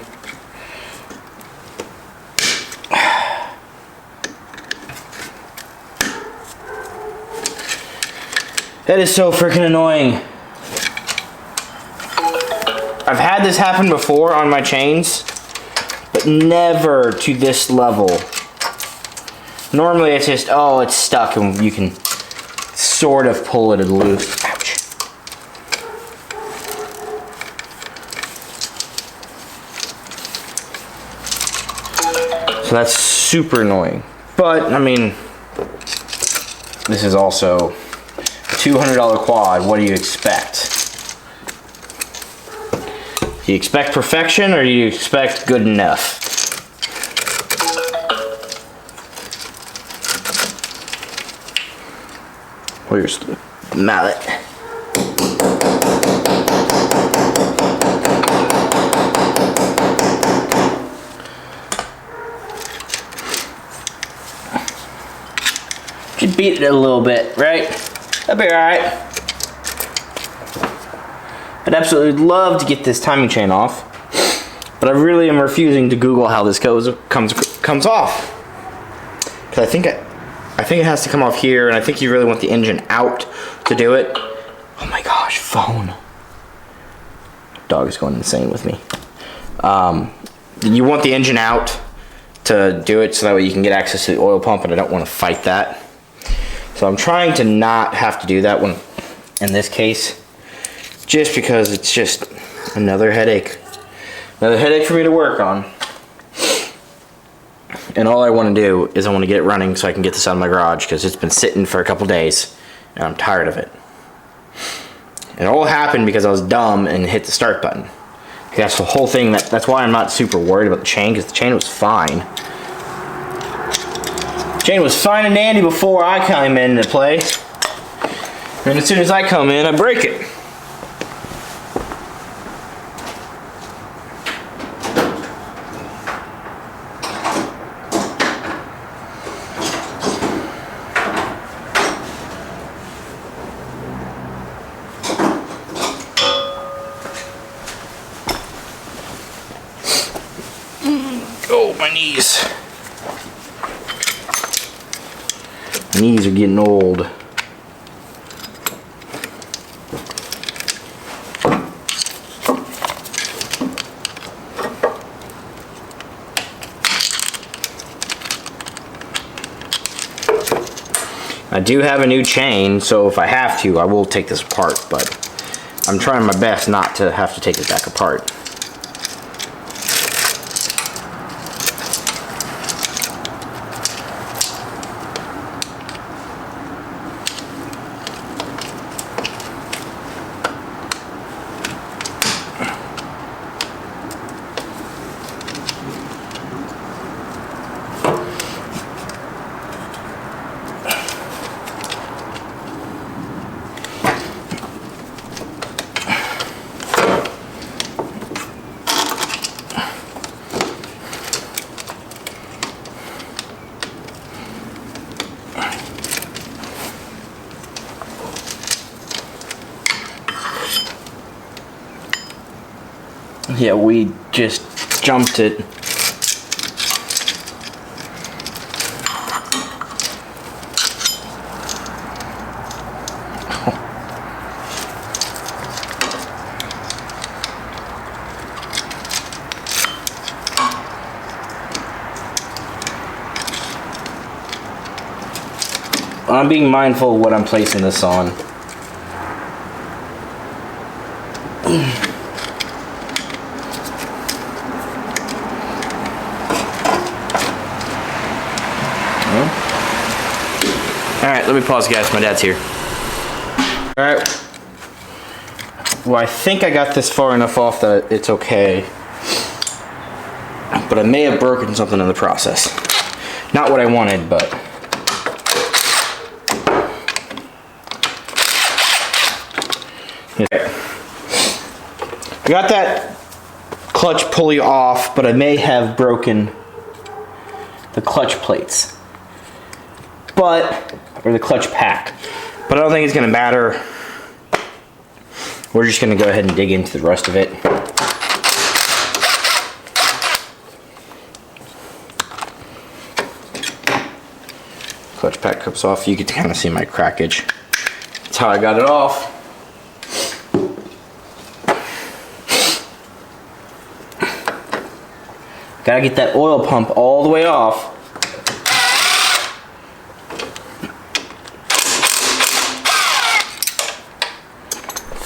That is so freaking annoying. I've had this happen before on my chains, but never to this level. Normally it's just, oh, it's stuck and you can sort of pull it loose. Ouch. So that's super annoying. But, I mean, this is also a $200 quad. What do you expect? Do you expect perfection or do you expect good enough? Where's the mallet? Just beat it a little bit, right? That'll be alright. I'd absolutely love to get this timing chain off, but I really am refusing to Google how this comes off. Because I think it has to come off here, and I think you really want the engine out to do it. Oh my gosh, phone. Dog is going insane with me. You want the engine out to do it so that way you can get access to the oil pump, and I don't want to fight that. So I'm trying to not have to do that one in this case, just because it's just another headache. Another headache for me to work on. And all I want to do is I want to get it running so I can get this out of my garage, because it's been sitting for a couple days and I'm tired of it. It all happened because I was dumb and hit the start button. That's the whole thing. That's why I'm not super worried about the chain, because the chain was fine. The chain was fine and dandy before I came into play. And as soon as I come in, I break it. Oh, my knees. My knees are getting old. I do have a new chain, so if I have to, I will take this apart, but I'm trying my best not to have to take it back apart. Yeah, we just jumped it. I'm being mindful of what I'm placing this on. Alright, let me pause, guys. My dad's here. Alright. Well, I think I got this far enough off that it's okay. But I may have broken something in the process. Not what I wanted, but... Okay. I got that clutch pulley off, but I may have broken the clutch plates. Or the clutch pack. But I don't think it's going to matter. We're just going to go ahead and dig into the rest of it. Clutch pack comes off. You can kind of see my crackage. That's how I got it off. Gotta get that oil pump all the way off.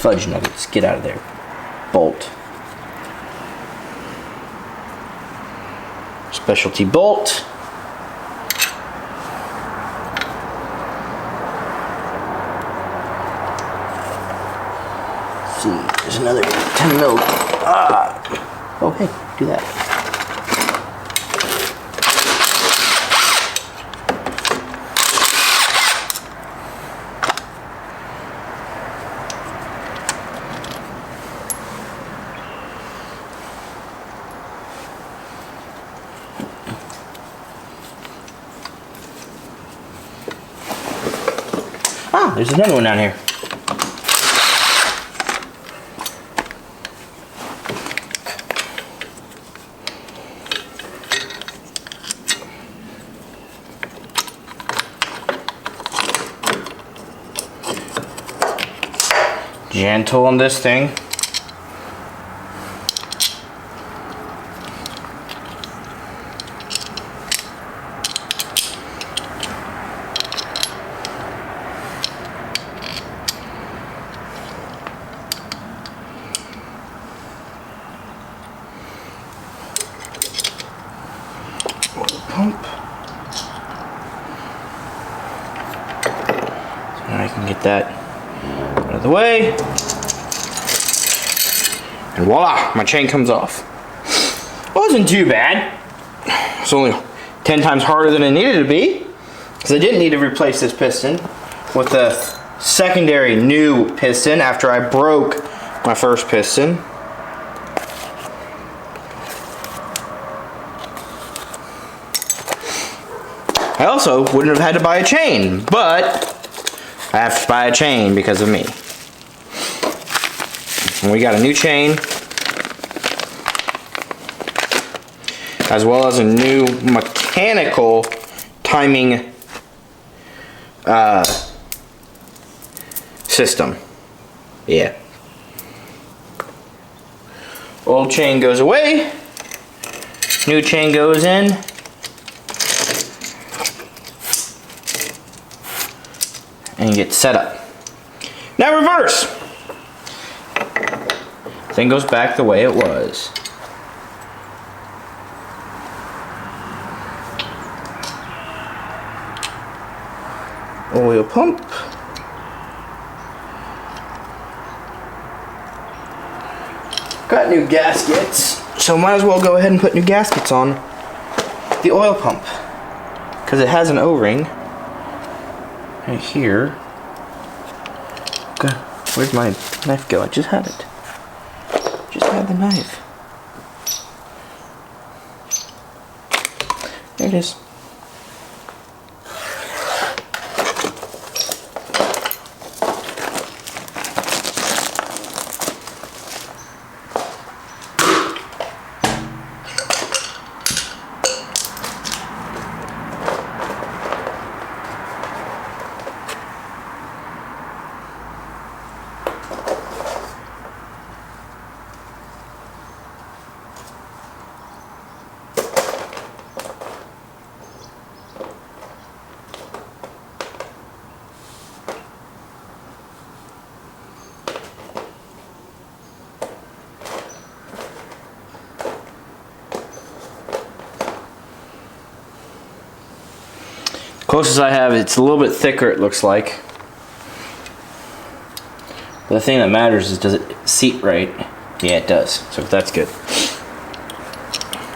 Fudge nuggets, get out of there. Bolt. Specialty bolt. Let's see, there's another 10 mil. Oh, hey, do that. There's another one down here. Gentle on this thing. Pump. So now I can get that out of the way. And voila, my chain comes off. It wasn't too bad. It's only 10 times harder than it needed to be, because I didn't need to replace this piston with a secondary new piston after I broke my first piston. I also wouldn't have had to buy a chain, but I have to buy a chain because of me. And we got a new chain, as well as a new mechanical timing system. Yeah. Old chain goes away, new chain goes in. And get set up. Now reverse. Thing goes back the way it was. Oil pump. Got new gaskets, so might as well go ahead and put new gaskets on the oil pump, because it has an O-ring. Right here. God, where'd my knife go? I just had it. Just had the knife. There it is. Closest I have, it's a little bit thicker, it looks like. But the thing that matters is, does it seat right? Yeah, it does. So that's good.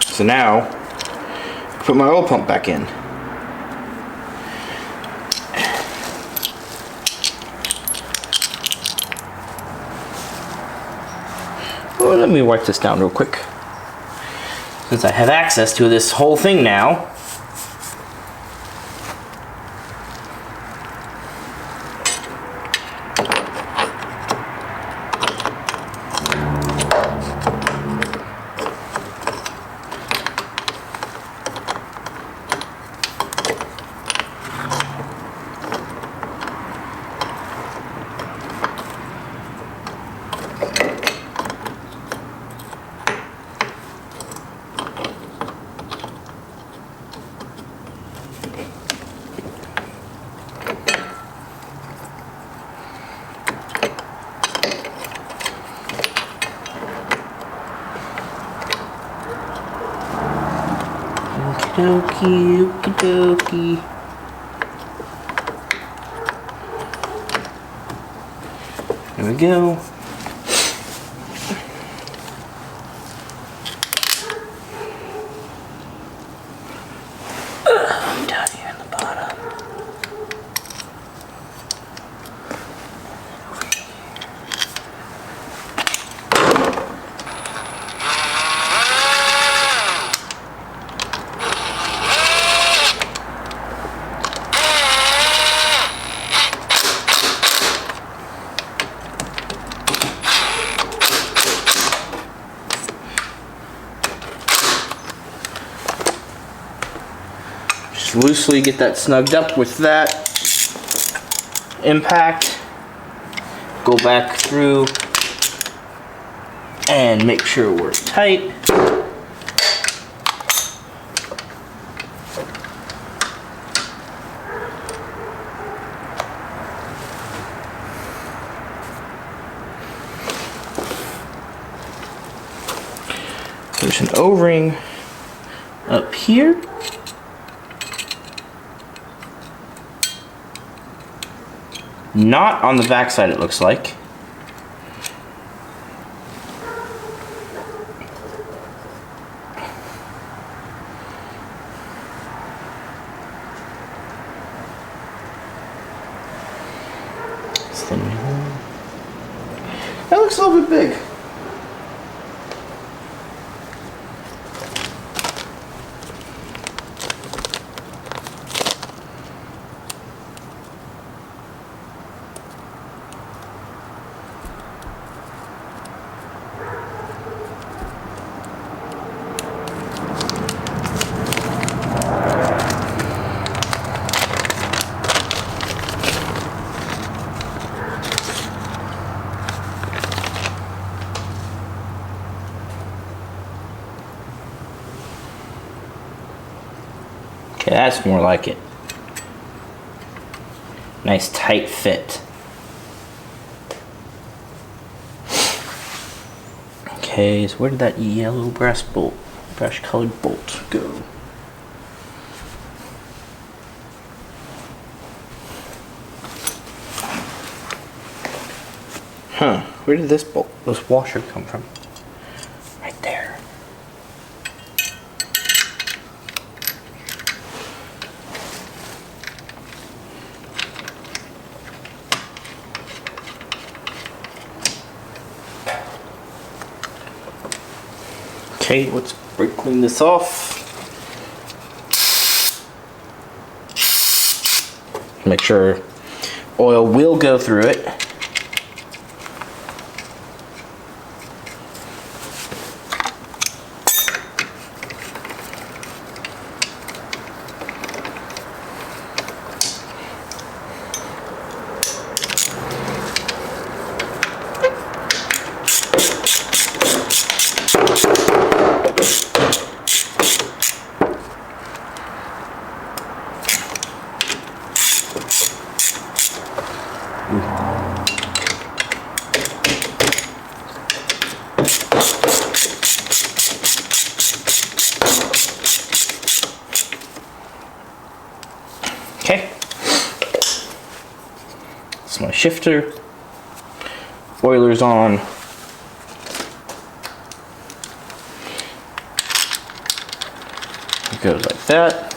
So now, I put my oil pump back in. Oh, let me wipe this down real quick. Since I have access to this whole thing now. Okie dokie. There we go. Down here in the bottom. Just loosely get that snugged up with that impact. Go back through and make sure we're tight. There's an O-ring up here. Not on the back side, it looks like. That looks a little bit big. Okay, that's more like it. Nice tight fit. Okay, so where did that yellow brush colored bolt go? Huh, where did this washer come from? Right there. Okay, let's clean this off. Make sure oil will go through it. Okay, That's my shifter. Oiler's on. It goes like that.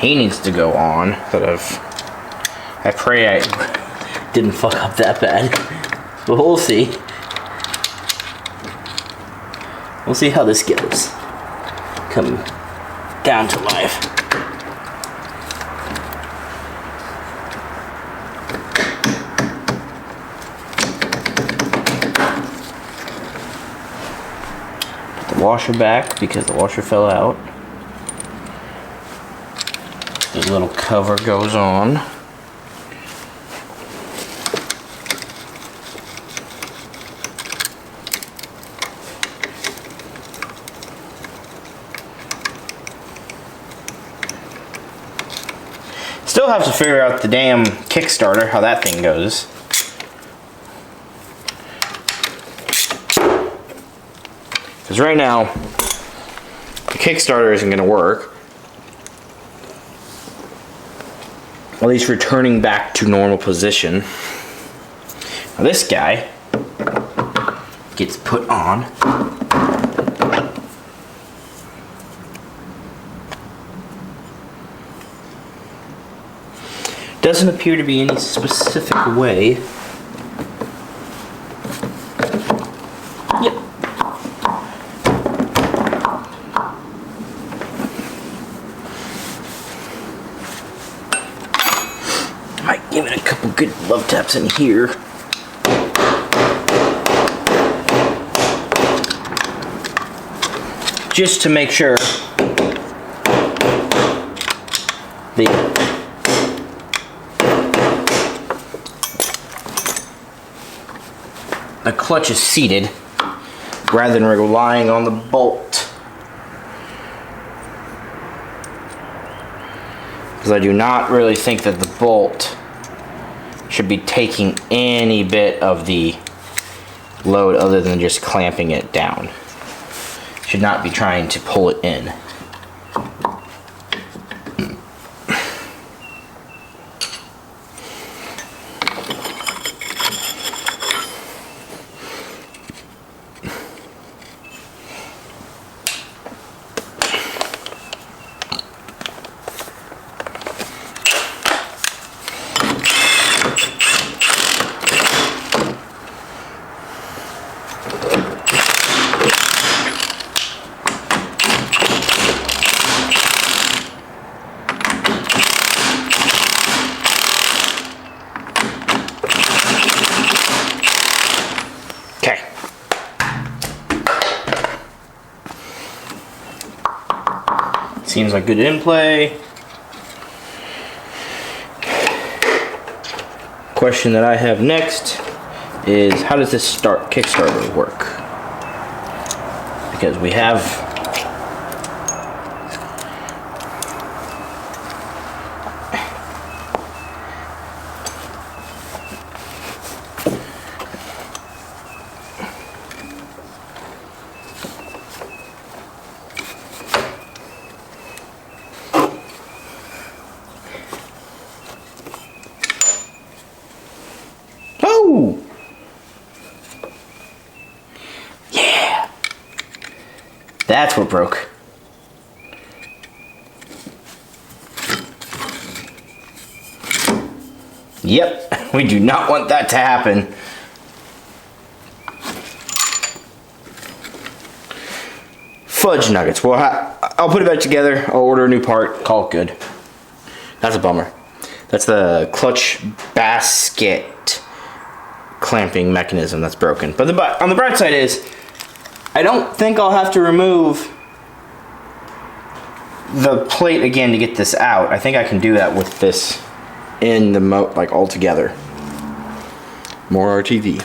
He needs to go on, but I pray I didn't fuck up that bad. But we'll see. We'll see how this goes. Come down to life. Put the washer back because the washer fell out. The little cover goes on. Still have to figure out the damn Kickstarter, how that thing goes. Because right now, the Kickstarter isn't going to work. At least returning back to normal position. Now this guy gets put on. Doesn't appear to be any specific way. Yep. Might give it a couple good love taps in here. Just to make sure the clutch is seated rather than relying on the bolt. Because I do not really think that the bolt should be taking any bit of the load other than just clamping it down. Should not be trying to pull it in. Seems like good in play. Question that I have next is, how does this Kickstarter work? Because we have that's what broke. Yep, we do not want that to happen. Fudge nuggets. Well, I'll put it back together. I'll order a new part. Call it good. That's a bummer. That's the clutch basket clamping mechanism that's broken. But on the bright side is, I don't think I'll have to remove the plate again to get this out. I think I can do that with this in the like all together. More RTV.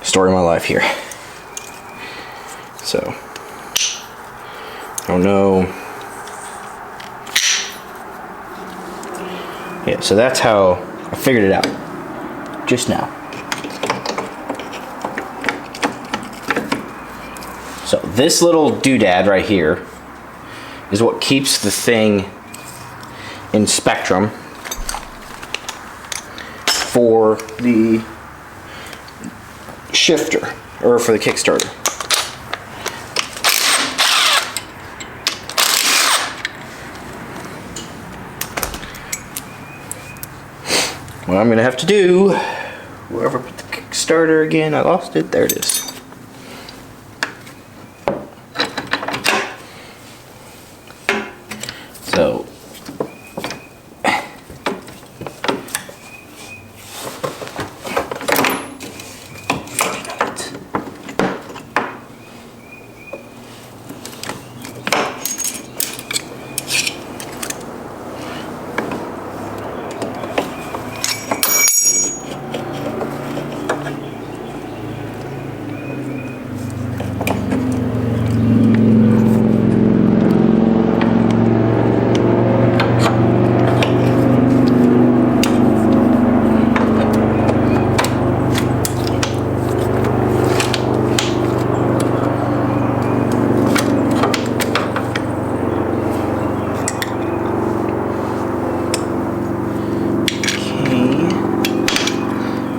Story of my life here. So, I don't know. Yeah, so that's how I figured it out just now. So this little doodad right here is what keeps the thing in spectrum for the shifter, or for the Kickstarter. What I'm gonna have to do, wherever I put the Kickstarter again, I lost it, there it is. So,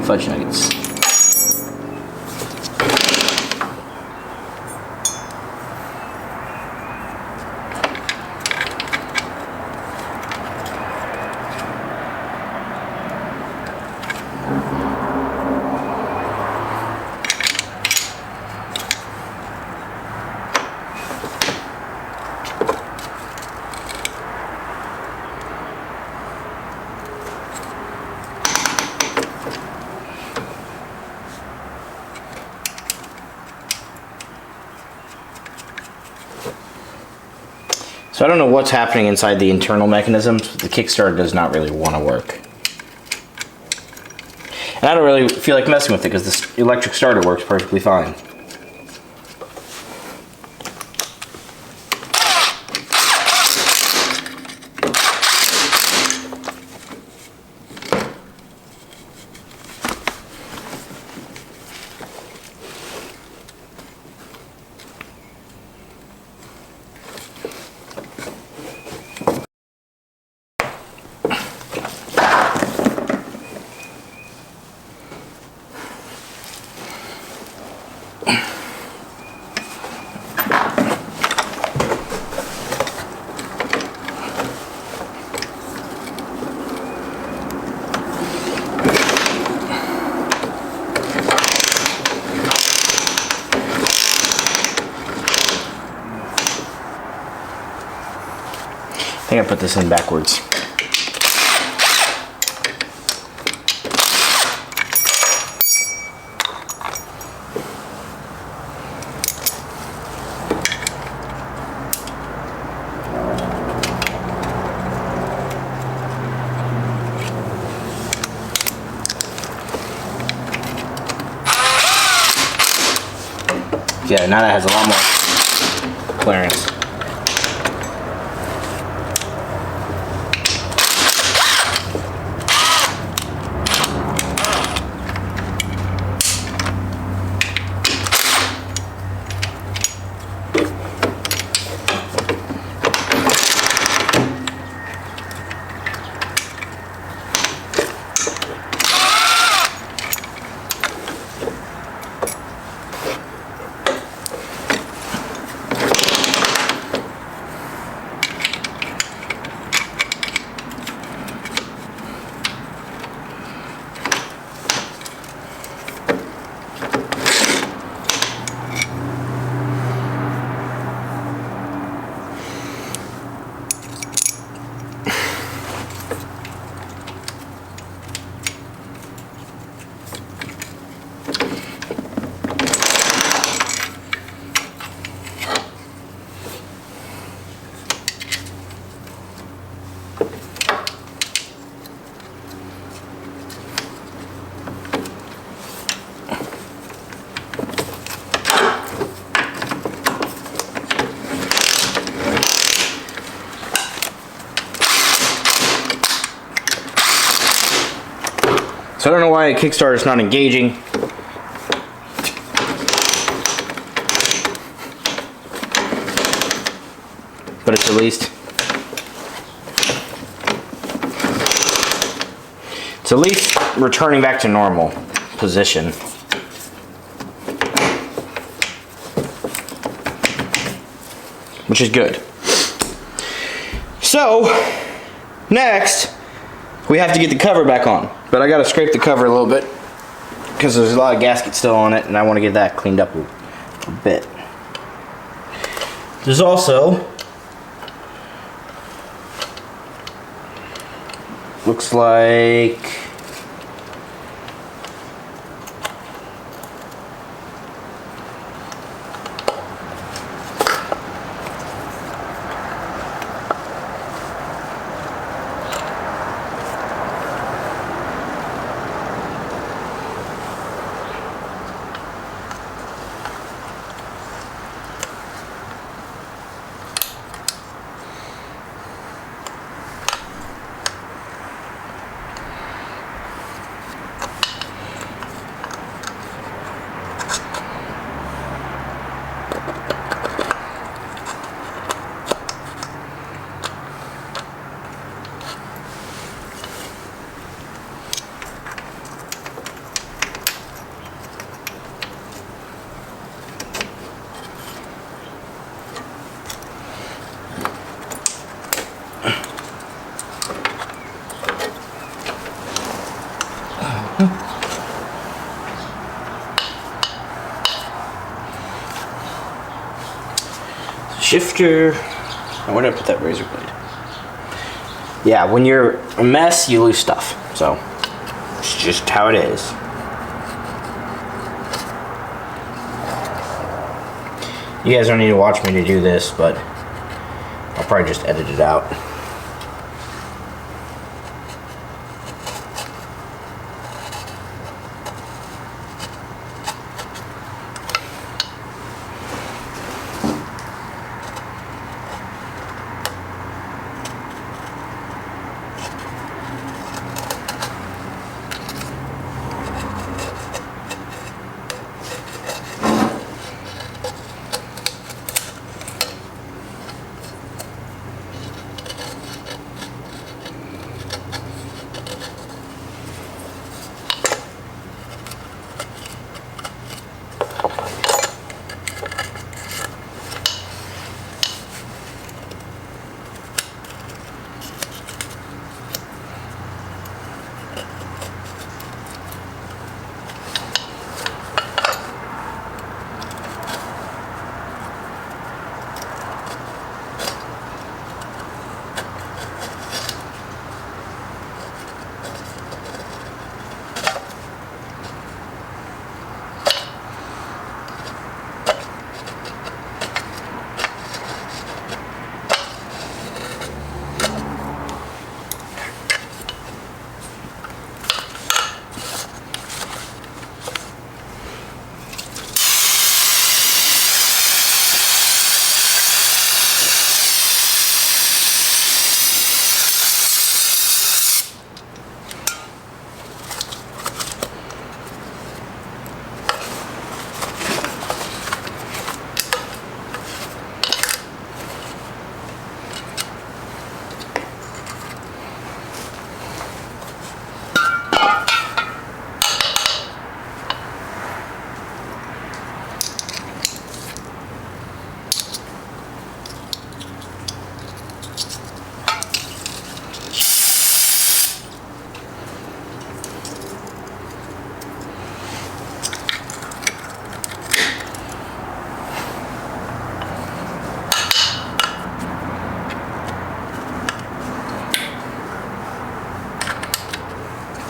fudge nuggets. So I don't know what's happening inside the internal mechanisms, but the Kickstarter does not really want to work. And I don't really feel like messing with it because this electric starter works perfectly fine. I think I put this in backwards. Yeah, now that has a lot more clearance. So I don't know why Kickstarter is not engaging. But but it's at least returning back to normal position. Which is good. So, next, we have to get the cover back on. But I gotta scrape the cover a little bit because there's a lot of gasket still on it and I want to get that cleaned up a bit. There's also, looks like, shifter. Where did I put that razor blade? Yeah, when you're a mess, you lose stuff. So, it's just how it is. You guys don't need to watch me to do this, but I'll probably just edit it out.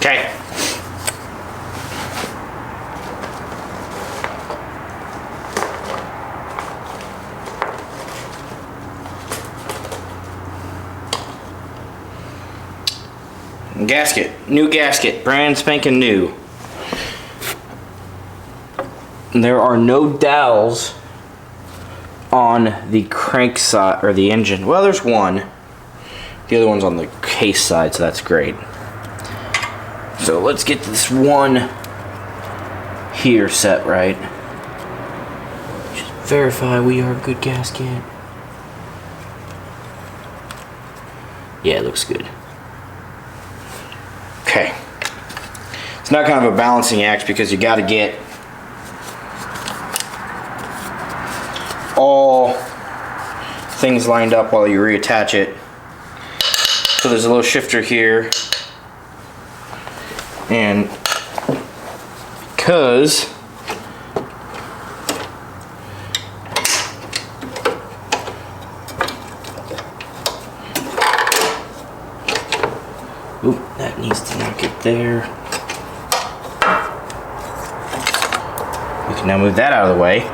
Okay. Gasket, new gasket, brand spanking new. There are no dowels on the crank side or the engine. Well, there's one. The other one's on the case side, so that's great. So let's get this one here set right. Just verify we are a good gasket. Yeah, it looks good. Okay. It's not kind of a balancing act because you got to get all things lined up while you reattach it. So there's a little shifter here, and because oop, that needs to not get there. We can now move that out of the way.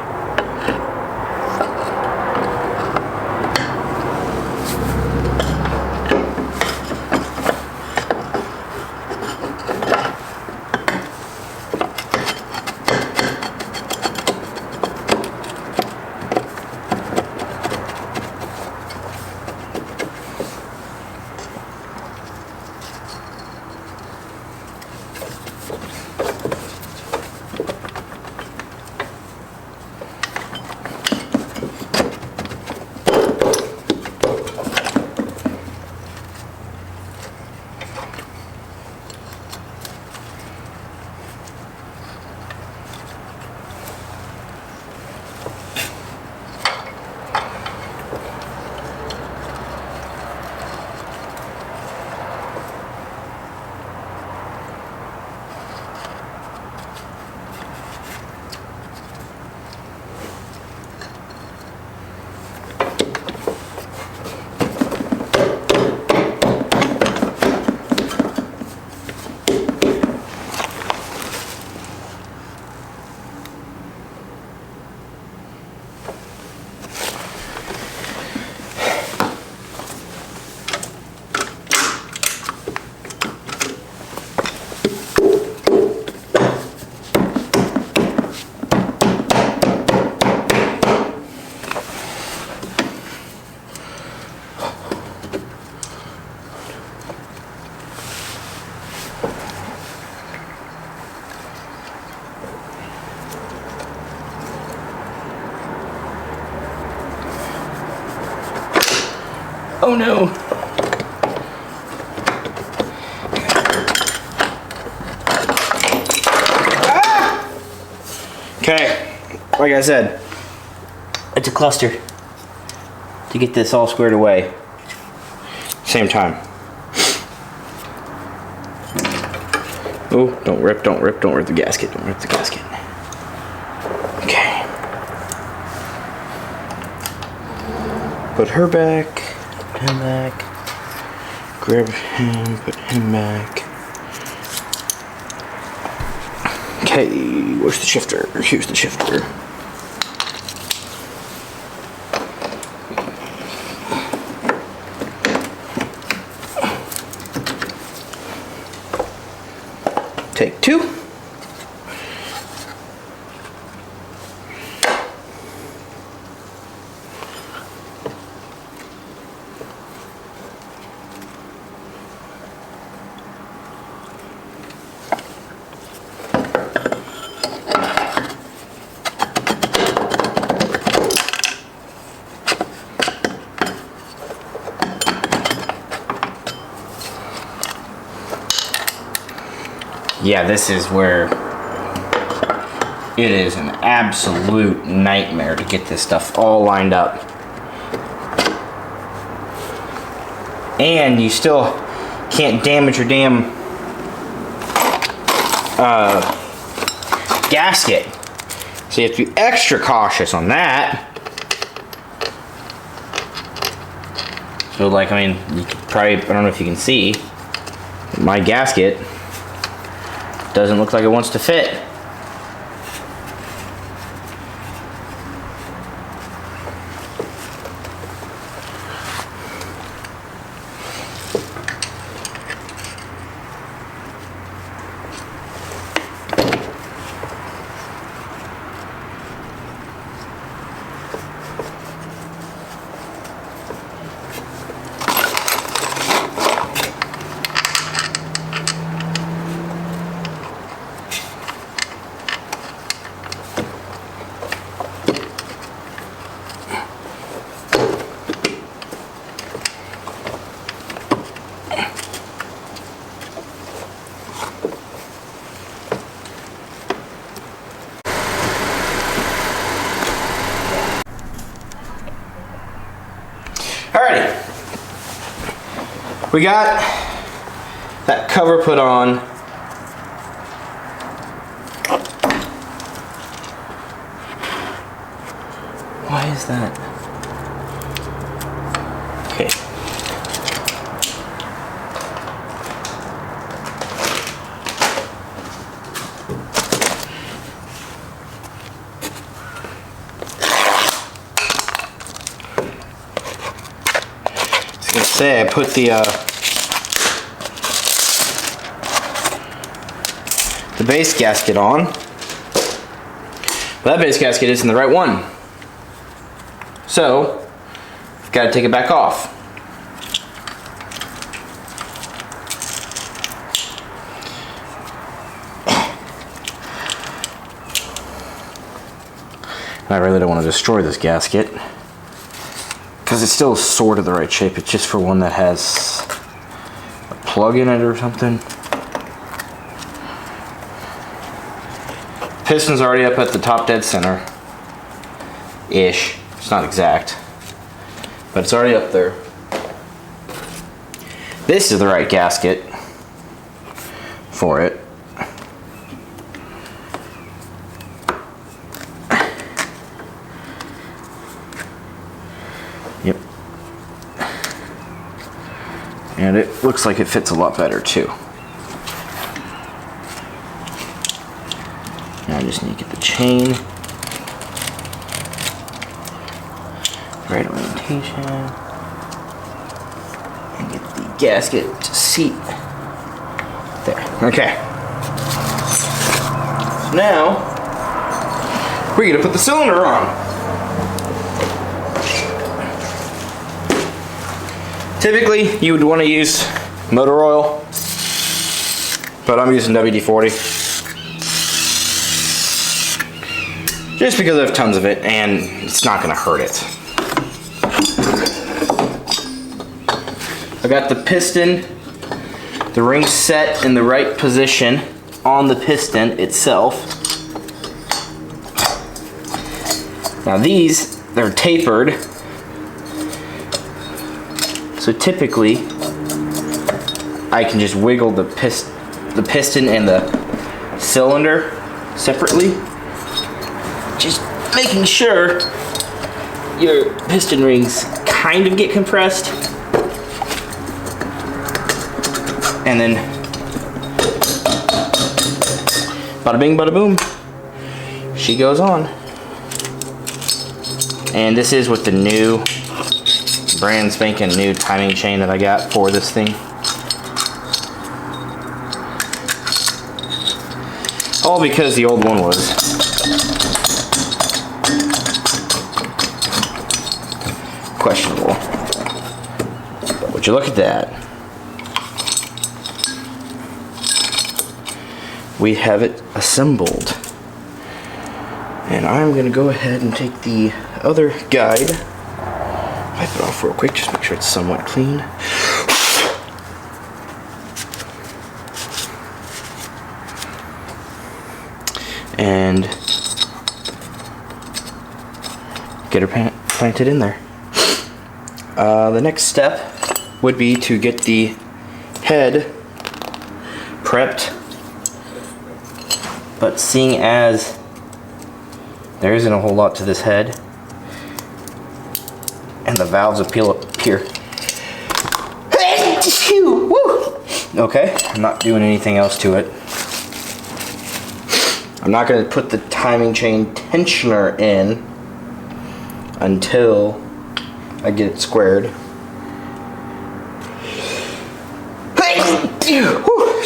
Oh no. Ah! Okay, like I said, it's a cluster to get this all squared away. Same time. Oh, don't rip the gasket, don't rip the gasket. Okay. Put her back. Him back. Grab him, put him back. Okay, where's the shifter? Here's the shifter. Take two. Yeah, this is where it is an absolute nightmare to get this stuff all lined up. And you still can't damage your damn gasket. So you have to be extra cautious on that. So like, I mean, you could probably, I don't know if you can see, my gasket doesn't look like it wants to fit. Alrighty, we got that cover put on. Why is that? Okay. I was gonna say I put the base gasket on, but that base gasket isn't the right one. So, I've got to take it back off. And I really don't want to destroy this gasket, because it's still sort of the right shape. It's just for one that has a plug in it or something. Piston's already up at the top dead center. Ish. It's not exact, but it's already up there. This is the right gasket for it. Yep. And it looks like it fits a lot better too. Now I just need to get the chain. Right orientation, and get the gasket to seat there. Okay. So now we're gonna put the cylinder on. Typically, you would want to use motor oil, but I'm using WD-40 just because I have tons of it, and it's not gonna hurt it. I got the piston, the ring set in the right position on the piston itself. Now these, they're tapered. So typically, I can just wiggle the piston and the cylinder separately. Just making sure your piston rings kind of get compressed. And then, bada bing, bada boom, she goes on. And this is with the new, brand spanking new timing chain that I got for this thing. All because the old one was questionable. But would you look at that? We have it assembled. And I'm gonna go ahead and take the other guide, wipe it off real quick, just make sure it's somewhat clean. And get her planted in there. The next step would be to get the head prepped. But seeing as there isn't a whole lot to this head, and the valves appear. Okay, I'm not doing anything else to it. I'm not going to put the timing chain tensioner in until I get it squared.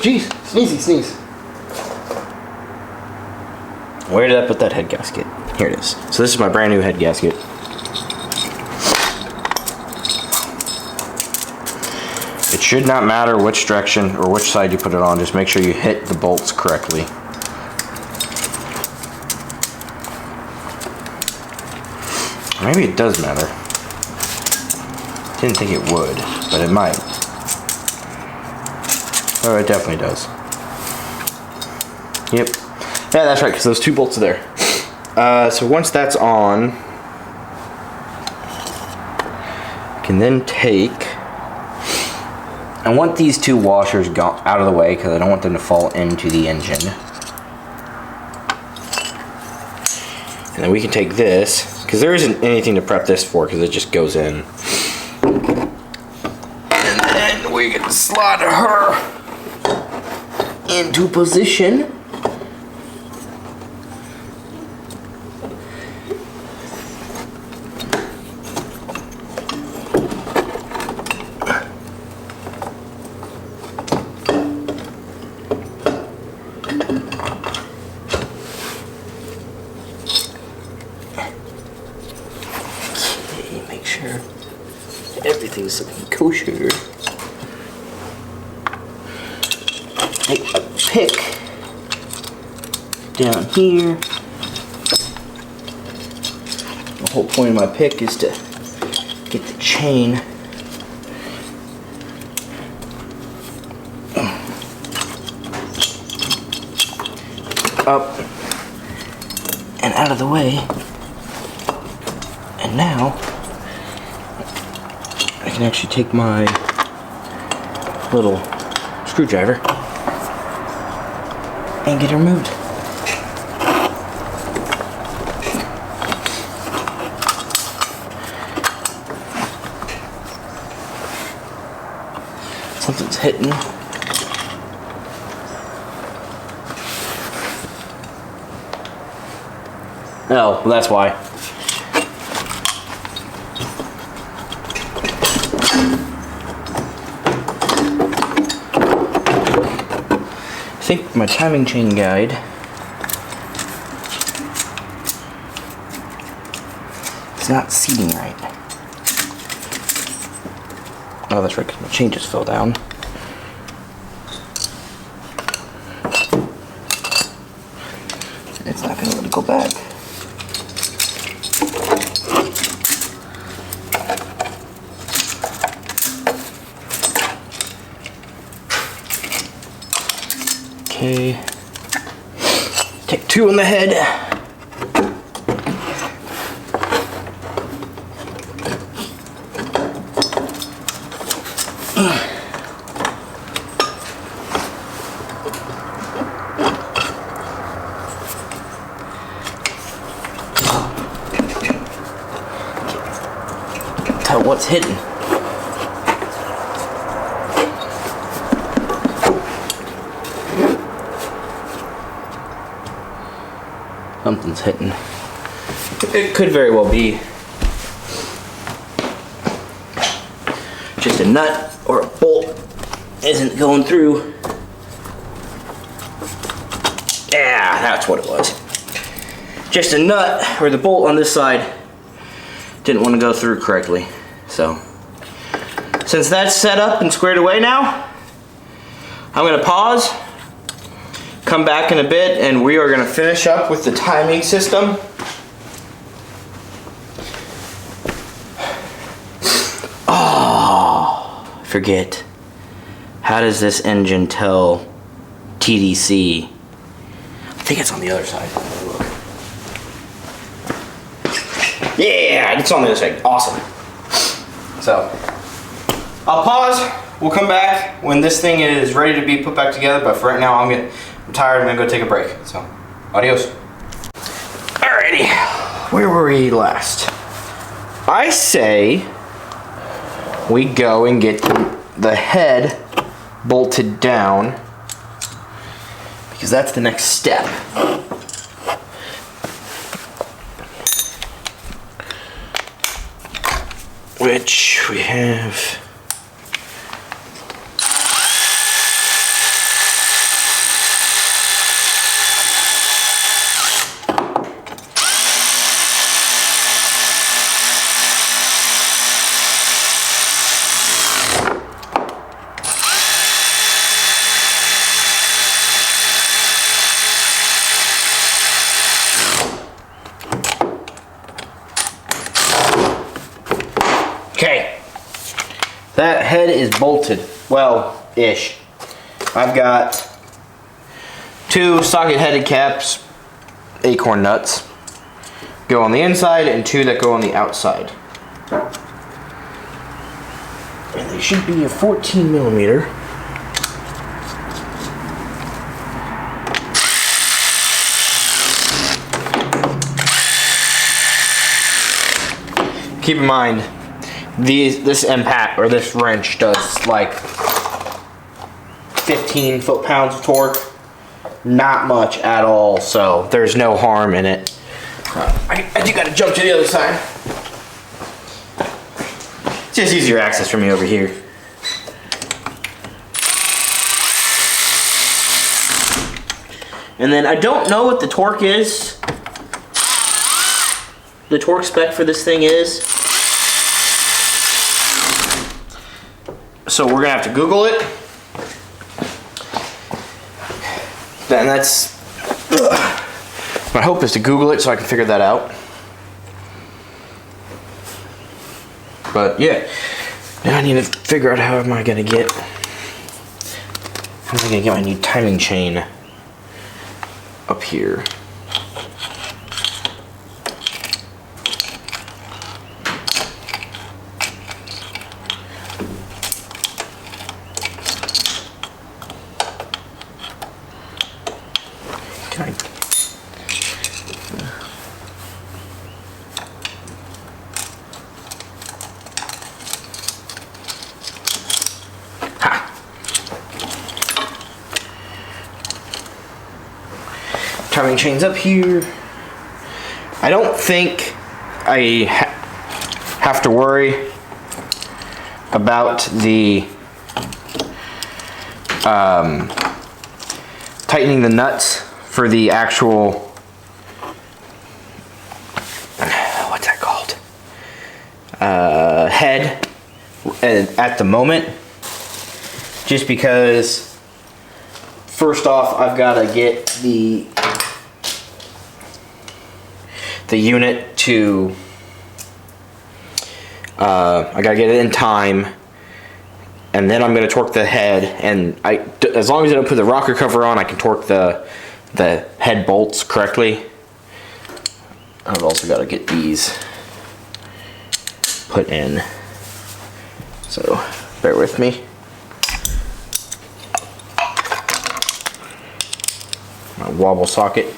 Jeez, sneeze. Where did I put that head gasket? Here it is. So this is my brand new head gasket. It should not matter which direction or which side you put it on, just make sure you hit the bolts correctly. Maybe it does matter. Didn't think it would, but it might. Oh, it definitely does. Yep. Yeah, that's right, because those 2 bolts are there. So once that's on, I can then take... I want these 2 washers out of the way because I don't want them to fall into the engine. And then we can take this, because there isn't anything to prep this for because it just goes in. And then we can slide her into position. Make sure everything's looking kosher. Take a pick down here. The whole point of my pick is to get the chain up and out of the way. And now I can actually take my little screwdriver and get it removed. Something's hitting. Oh, well, that's why. I think my timing chain guide is not seating right. Oh, that's right, because my chain just fell down. It's not going to let it go back. Okay, take 2 on the head. Tell what's hidden. Something's hitting. It could very well be just a nut or a bolt isn't going through. Yeah, that's what it was. Just a nut or the bolt on this side didn't want to go through correctly. So, since that's set up and squared away now, I'm going to pause. Come back in a bit and we are going to finish up with the timing system. Oh, forget. How does this engine tell TDC? I think it's on the other side. Yeah, it's on the other side. Awesome. So, I'll pause. We'll come back when this thing is ready to be put back together, but for right now I'm tired, I'm gonna go take a break. So, adios. Alrighty, where were we last? I say we go and get the head bolted down because that's the next step. Which we have. Okay, that head is bolted, well-ish. I've got 2 socket-headed caps, acorn nuts, go on the inside, and 2 that go on the outside. And they should be a 14 millimeter. Keep in mind, this impact or this wrench does like 15 foot-pounds of torque. Not much at all, so there's no harm in it. I do gotta jump to the other side. It's just easier access for me over here. And then I don't know what the torque is. The torque spec for this thing is. So we're gonna have to Google it. And that's, my hope is to Google it so I can figure that out. But yeah, now I need to figure out how am I gonna get my new timing chain up here. Timing chain's up here. I don't think I have to worry about the tightening the nuts for the actual, what's that called? Head at the moment. Just because, first off, I've got to get the unit to, I gotta get it in time, and then I'm gonna torque the head, and as long as I don't put the rocker cover on, I can torque the head bolts correctly. I've also got to get these put in, so bear with me. My wobble socket.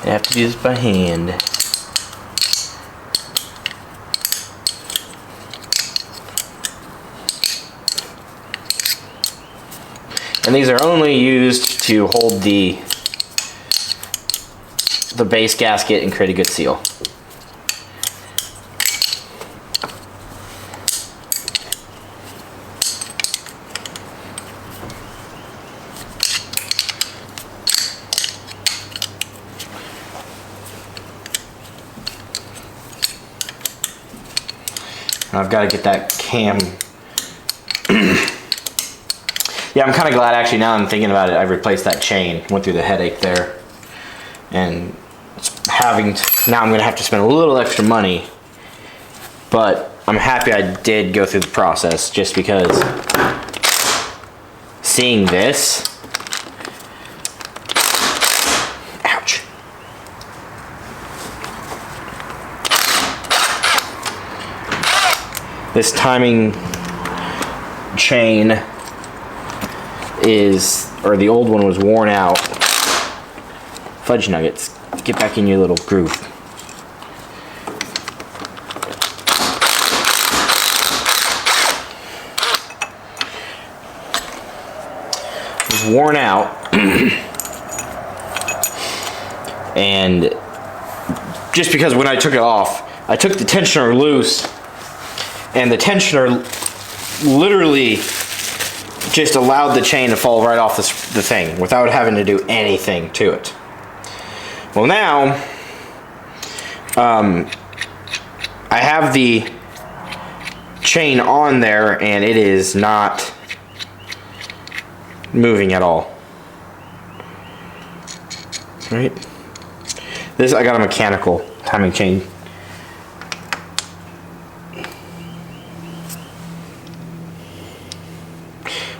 I have to do this by hand. And these are only used to hold the base gasket and create a good seal. I've got to get that cam. Yeah, I'm kind of glad actually, now I'm thinking about it, I replaced that chain, went through the headache there. And now I'm going to have to spend a little extra money. But I'm happy I did go through the process, just because seeing this, ouch. This timing chain or the old one was worn out. Fudge nuggets, get back in your little groove. It was worn out, and just because when I took it off, I took the tensioner loose, and the tensioner literally just allowed the chain to fall right off the thing without having to do anything to it. Well, now I have the chain on there and it is not moving at all. right? This, I got a mechanical timing chain.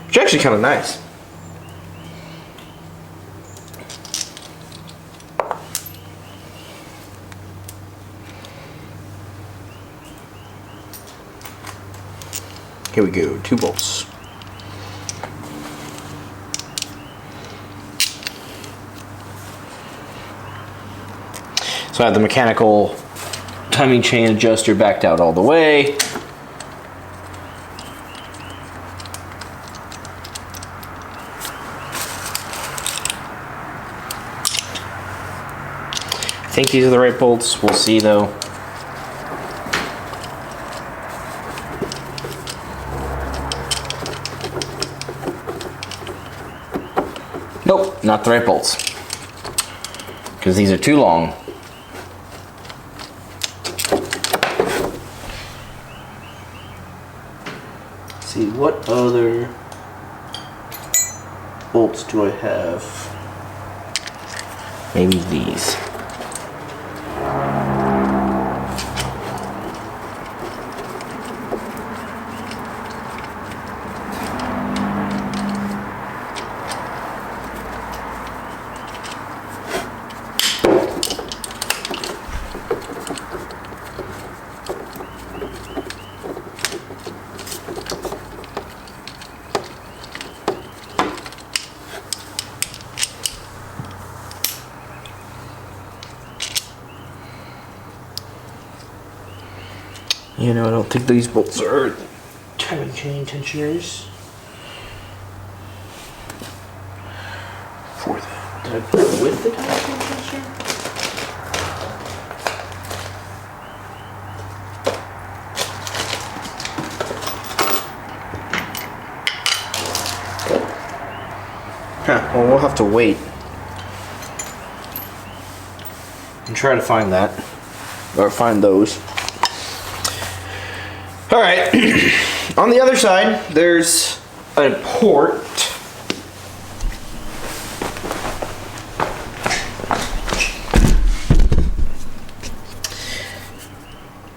Which is actually kind of nice. Here we go, 2 bolts. So I have the mechanical timing chain adjuster backed out all the way. I think these are the right bolts. We'll see though. Nope, not the right bolts. Because these are too long. Let's see, what other bolts do I have? Maybe these. You know, I don't think these bolts are timing chain tensioners. For that. Did I put it with the timing chain tensioner? Huh, well, we'll have to wait and try to find that, or find those. All right, on the other side, there's a port.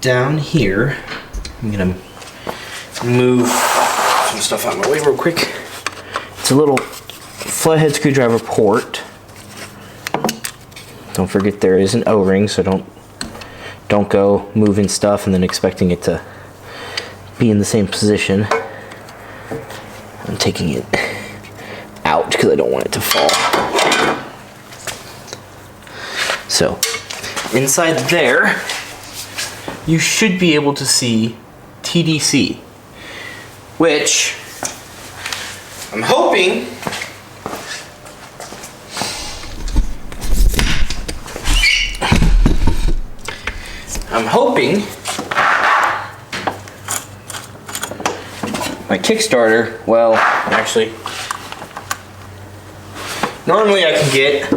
Down here, I'm gonna move some stuff out of my way real quick. It's a little flathead screwdriver port. Don't forget there is an O-ring, so don't go moving stuff and then expecting it to be in the same position. I'm taking it out because I don't want it to fall. So, inside there, you should be able to see TDC, which I'm hoping my Kickstarter, well, actually, normally I can get,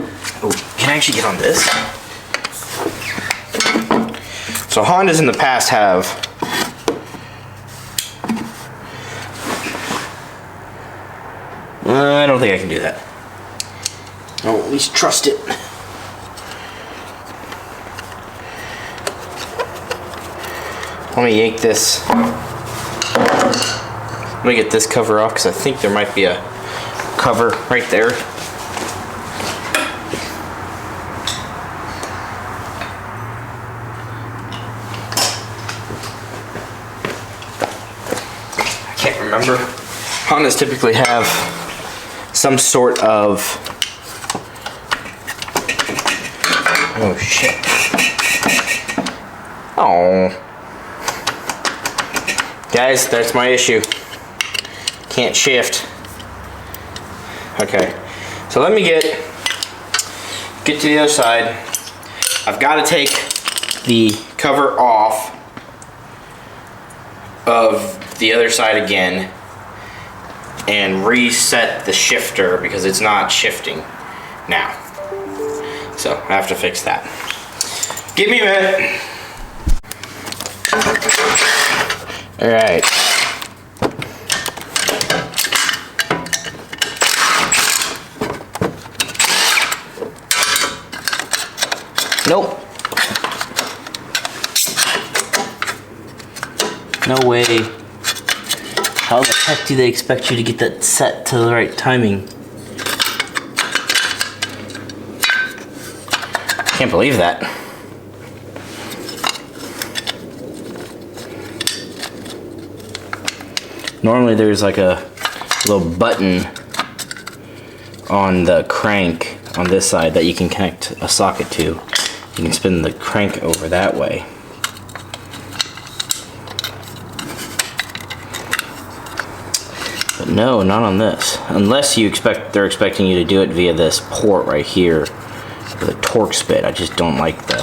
can I actually get on this? So Hondas in the past have I don't think I can do that. I'll at least trust it. Let me yank this. Let me get this cover off because I think there might be a cover right there. I can't remember. Hondas typically have some sort of, oh shit. Oh. Guys, that's my issue. Can't shift. Okay. So let me get to the other side. I've got to take the cover off of the other side again and reset the shifter because it's not shifting now. So I have to fix that. Give me a minute. All right. Nope. No way. How the heck do they expect you to get that set to the right timing? Can't believe that. Normally there's like a little button on the crank on this side that you can connect a socket to. You can spin the crank over that way. But no, not on this. Unless they're expecting you to do it via this port right here with a Torx bit. I just don't like the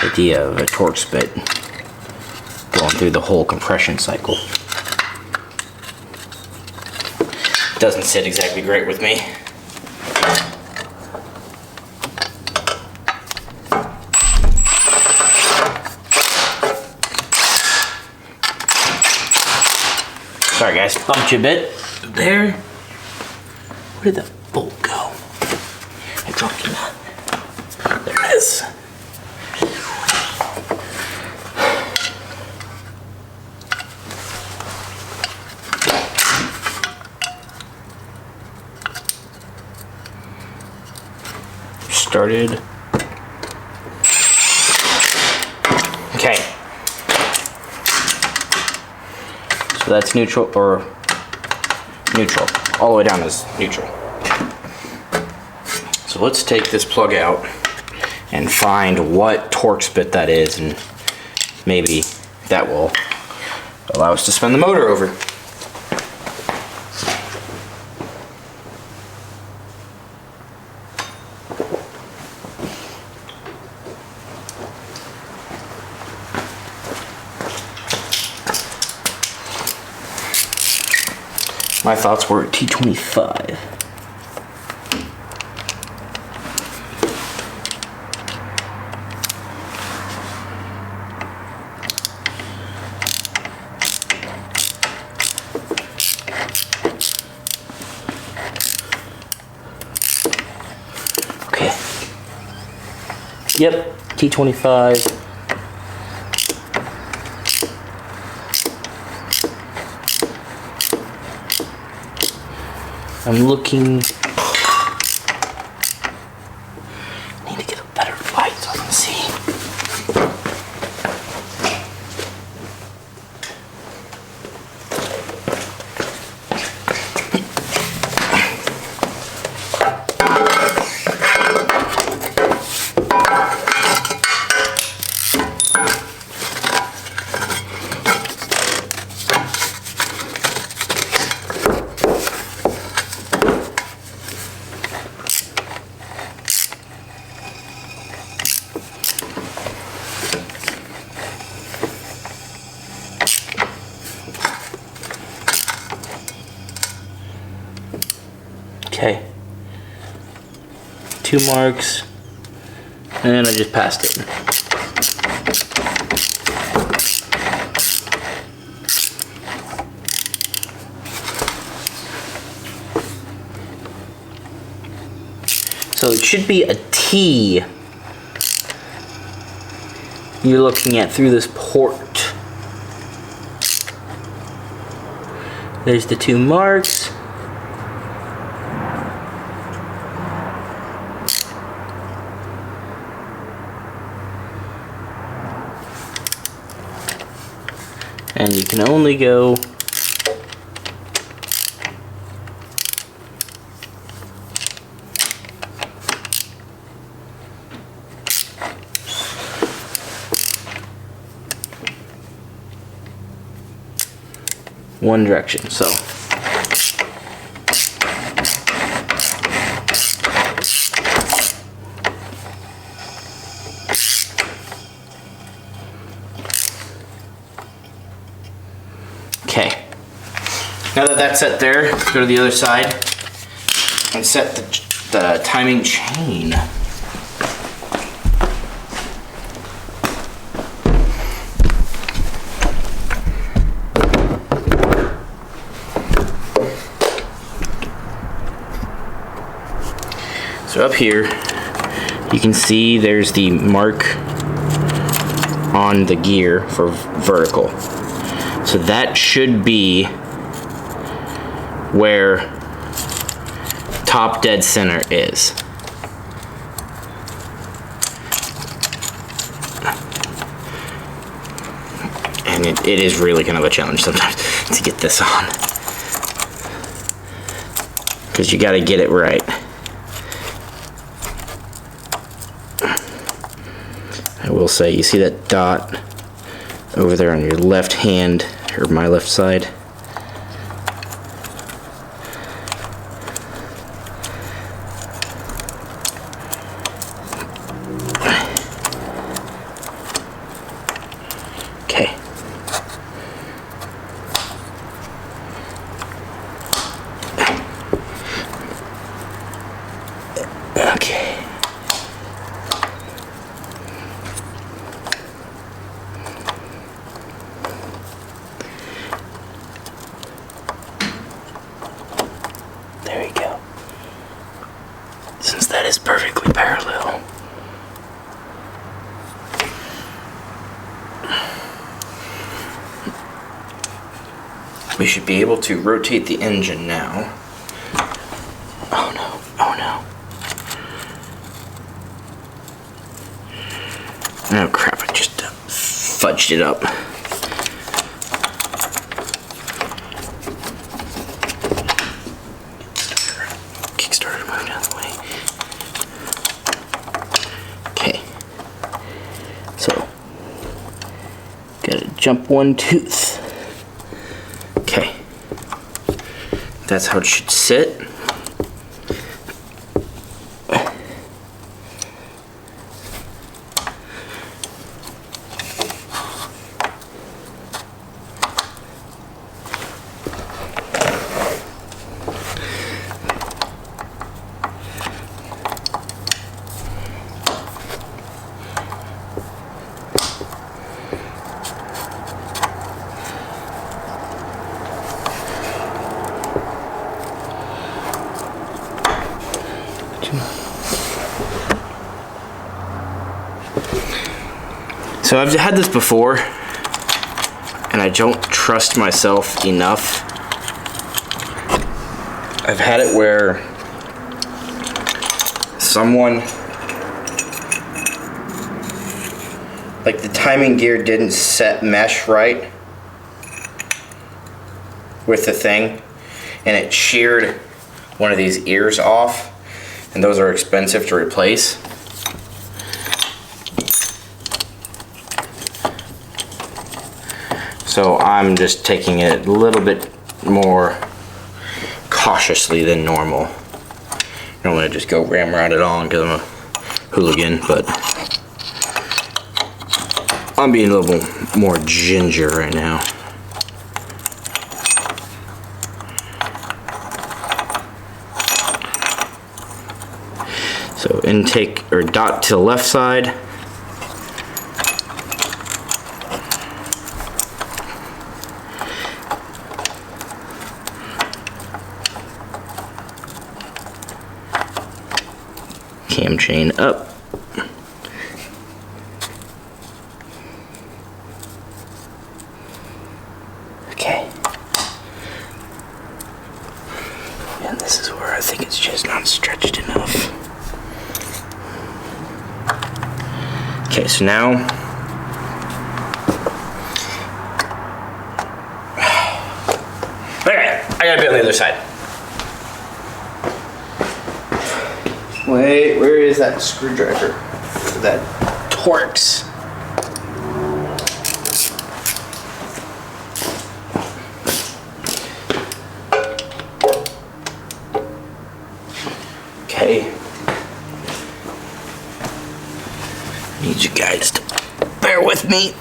idea of a Torx bit going through the whole compression cycle. It doesn't sit exactly great with me. Sorry guys, bumped you a bit. There. Where did the bolt go? I dropped it. There it is. Started. Okay. So that's neutral, or neutral. All the way down is neutral. So let's take this plug out and find what Torx bit that is, and maybe that will allow us to spin the motor over. My thoughts were T25. Okay. Yep, T25. I'm looking. Need to get a better light so I can see. Okay, 2 marks, and I just passed it. So it should be a T you're looking at through this port. There's the 2 marks. And you can only go one direction. So okay, now that that's set there, let's go to the other side and set the timing chain. So up here You can see there's the mark on the gear for vertical. So that should be where top dead center is. And it is really kind of a challenge sometimes to get this on, because you got to get it right. I will say, you see that dot over there on your left hand, or my left side? Okay. Okay. There we go. Since that is perfectly parallel. We should be able to rotate the engine now. Oh no, oh no. Oh crap, I just fudged it up. Kickstarter, move down the way. Okay. So, gotta jump one tooth. Okay. That's how it should sit. So I've had this before, and I don't trust myself enough. I've had it where someone, like the timing gear didn't set mesh right with the thing, and it sheared one of these ears off, and those are expensive to replace. So I'm just taking it a little bit more cautiously than normal. Normally I just go ram around it on because I'm a hooligan, but I'm being a little more ginger right now. So intake or dot to the left side. Cam chain up. Okay. And this is where I think it's just not stretched enough. Okay, so now okay, I gotta be on the other side. Wait, where is that screwdriver? That Torx. Okay. Need you guys to bear with me.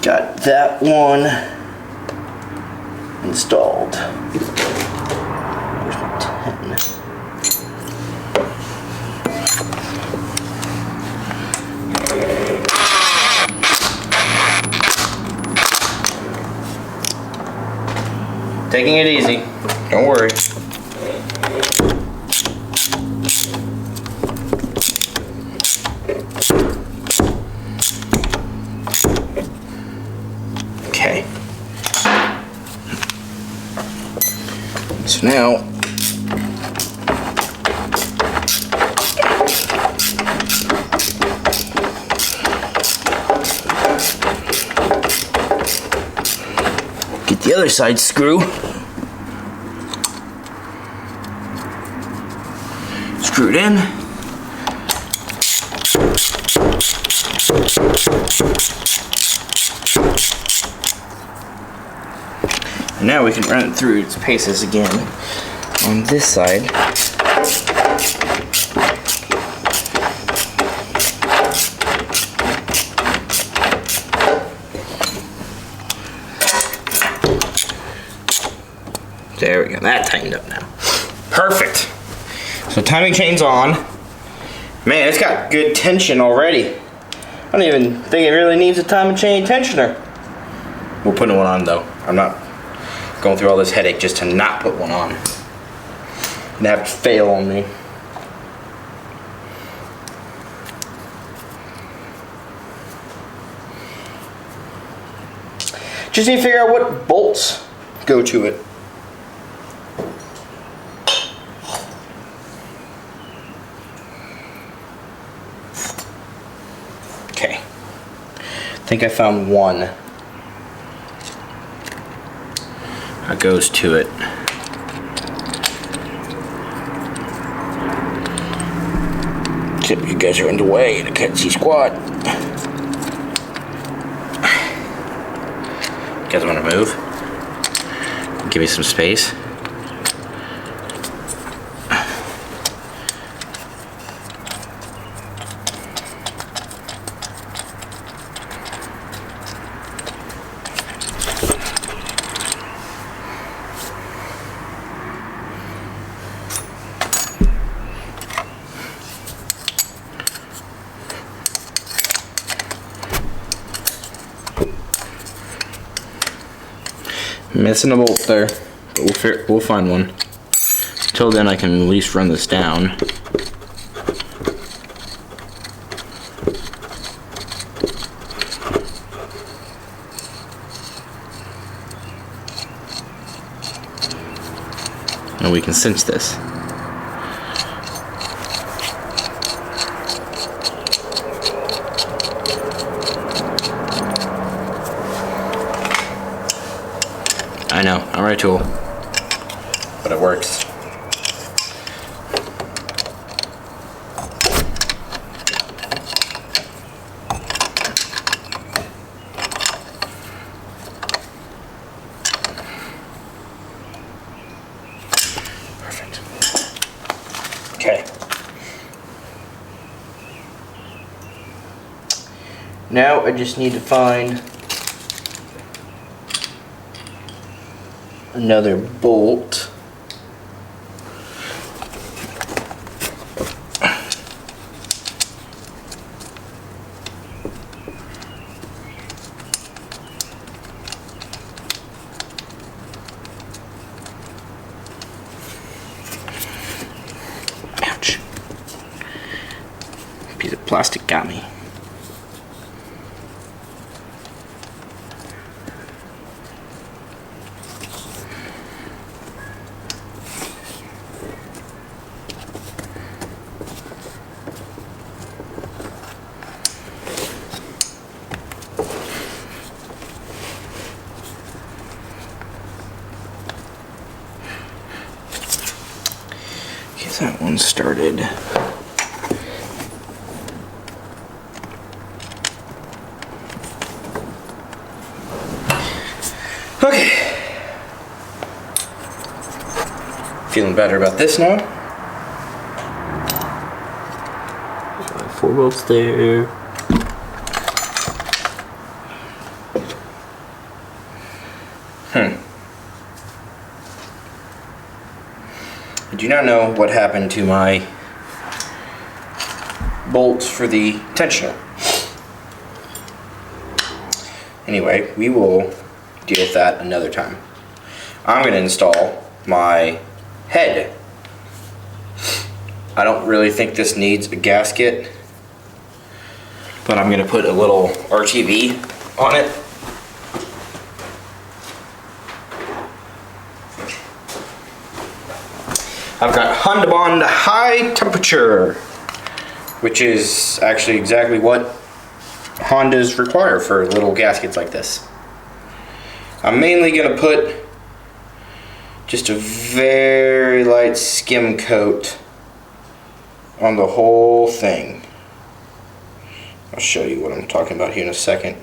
got that one installed. Where's my 10? Taking it easy, don't worry. Okay. So now, get the other side screw. Screwed in. And now we can run it through its paces again on this side. There we go, that tightened up now. Perfect. So timing chain's on. Man, it's got good tension already. I don't even think it really needs a timing chain tensioner. We're putting one on though. I'm not going through all this headache just to not put one on. And have it fail on me. Just need to figure out what bolts go to it. Okay. I think I found one that goes to it. Except you guys are in the way and I can't see squat. You guys want to move? Give me some space. Missing a bolt there, but we'll find one. Until then, I can at least run this down. And we can cinch this. I know, I'm right tool, but it works. Perfect. Okay. Now I just need to find another bolt. Ouch. Piece of plastic got me. That one started. Okay. Feeling better about this now. So 4 bolts there. I do not know what happened to my bolts for the tensioner. Anyway, we will deal with that another time. I'm going to install my head. I don't really think this needs a gasket, but I'm going to put a little RTV on it. I've got Honda high temperature, which is actually exactly what Hondas require for little gaskets like this. I'm mainly going to put just a very light skim coat on the whole thing. I'll show you what I'm talking about here in a second.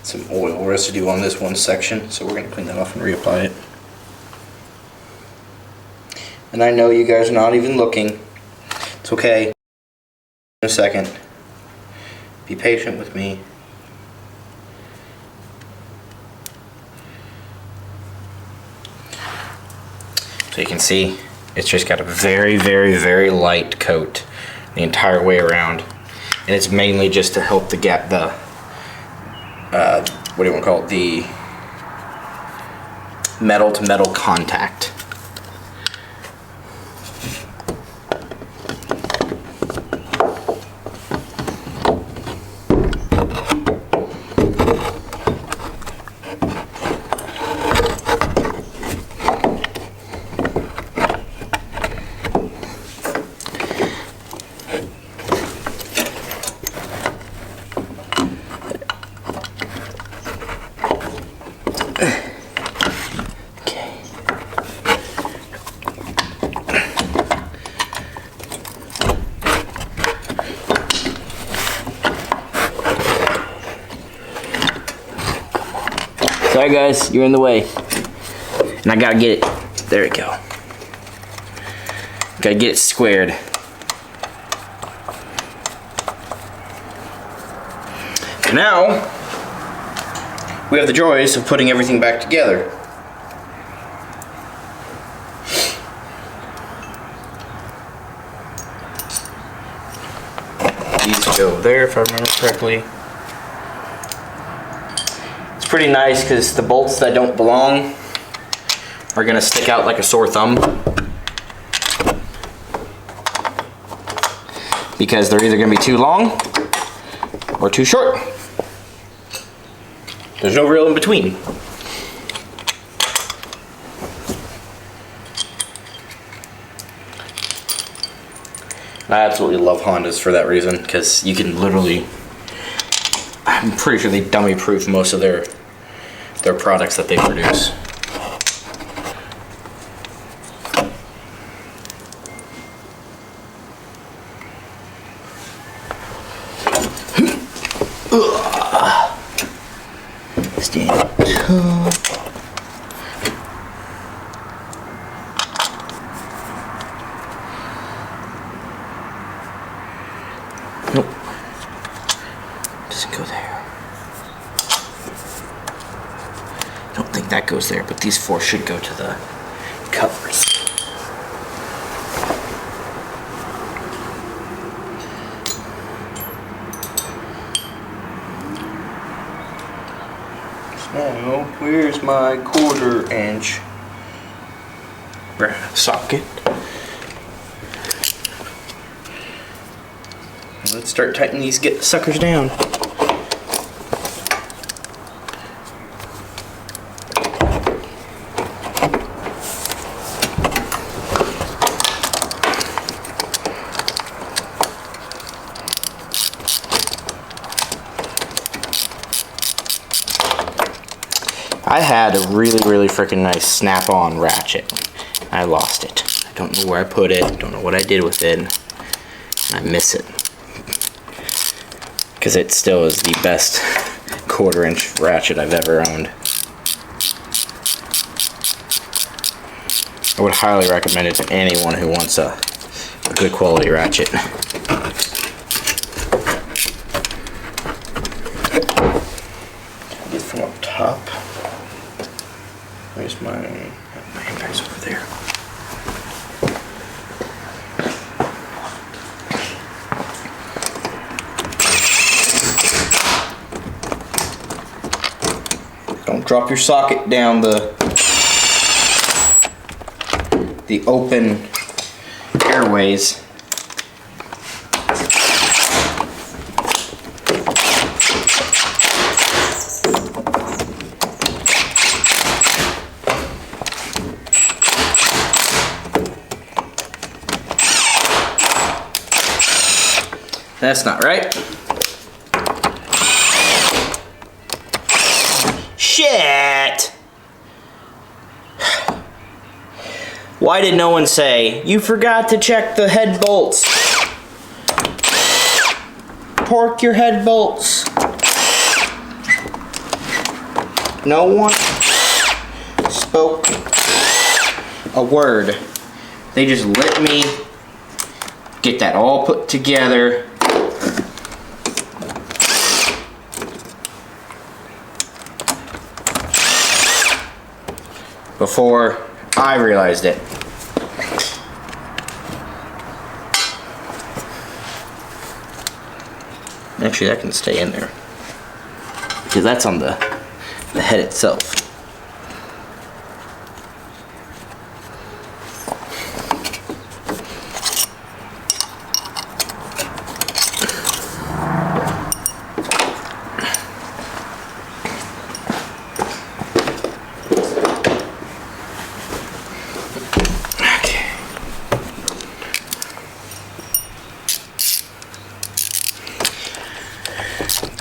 Some oil residue on this one section, so we're going to clean that off and reapply it. And I know you guys are not even looking. It's okay. In a second. Be patient with me. So you can see it's just got a very, very, very light coat the entire way around. And it's mainly just to help the what do you want to call it? The metal to metal contact. Sorry guys, you're in the way. And I gotta get it. There we go. Gotta get it squared. Now, we have the joys of putting everything back together. These go there if I remember correctly. It's pretty nice because the bolts that don't belong are going to stick out like a sore thumb, because they're either going to be too long or too short. There's no real in between. I absolutely love Hondas for that reason, because you can literally, I'm pretty sure they dummy proof most of their products that they produce. Stand up. Nope. Doesn't go there. Don't think that goes there, but these four should go to the covers. Now, where's my 1/4 inch socket? Let's start tightening these suckers down. I had a really freaking nice snap-on ratchet. I lost it. I don't know where I put it. Don't know what I did with it. And I miss it. Because it still is the best 1/4-inch ratchet I've ever owned. I would highly recommend it to anyone who wants a good quality ratchet. Get from up top. Where's my handbags over there? Don't drop your socket down the open airways. That's not right. Shit! Why did no one say, you forgot to check the head bolts? Torque your head bolts. No one spoke a word. They just let me get that all put together. Before I realized it. Actually, that can stay in there because that's on the head itself.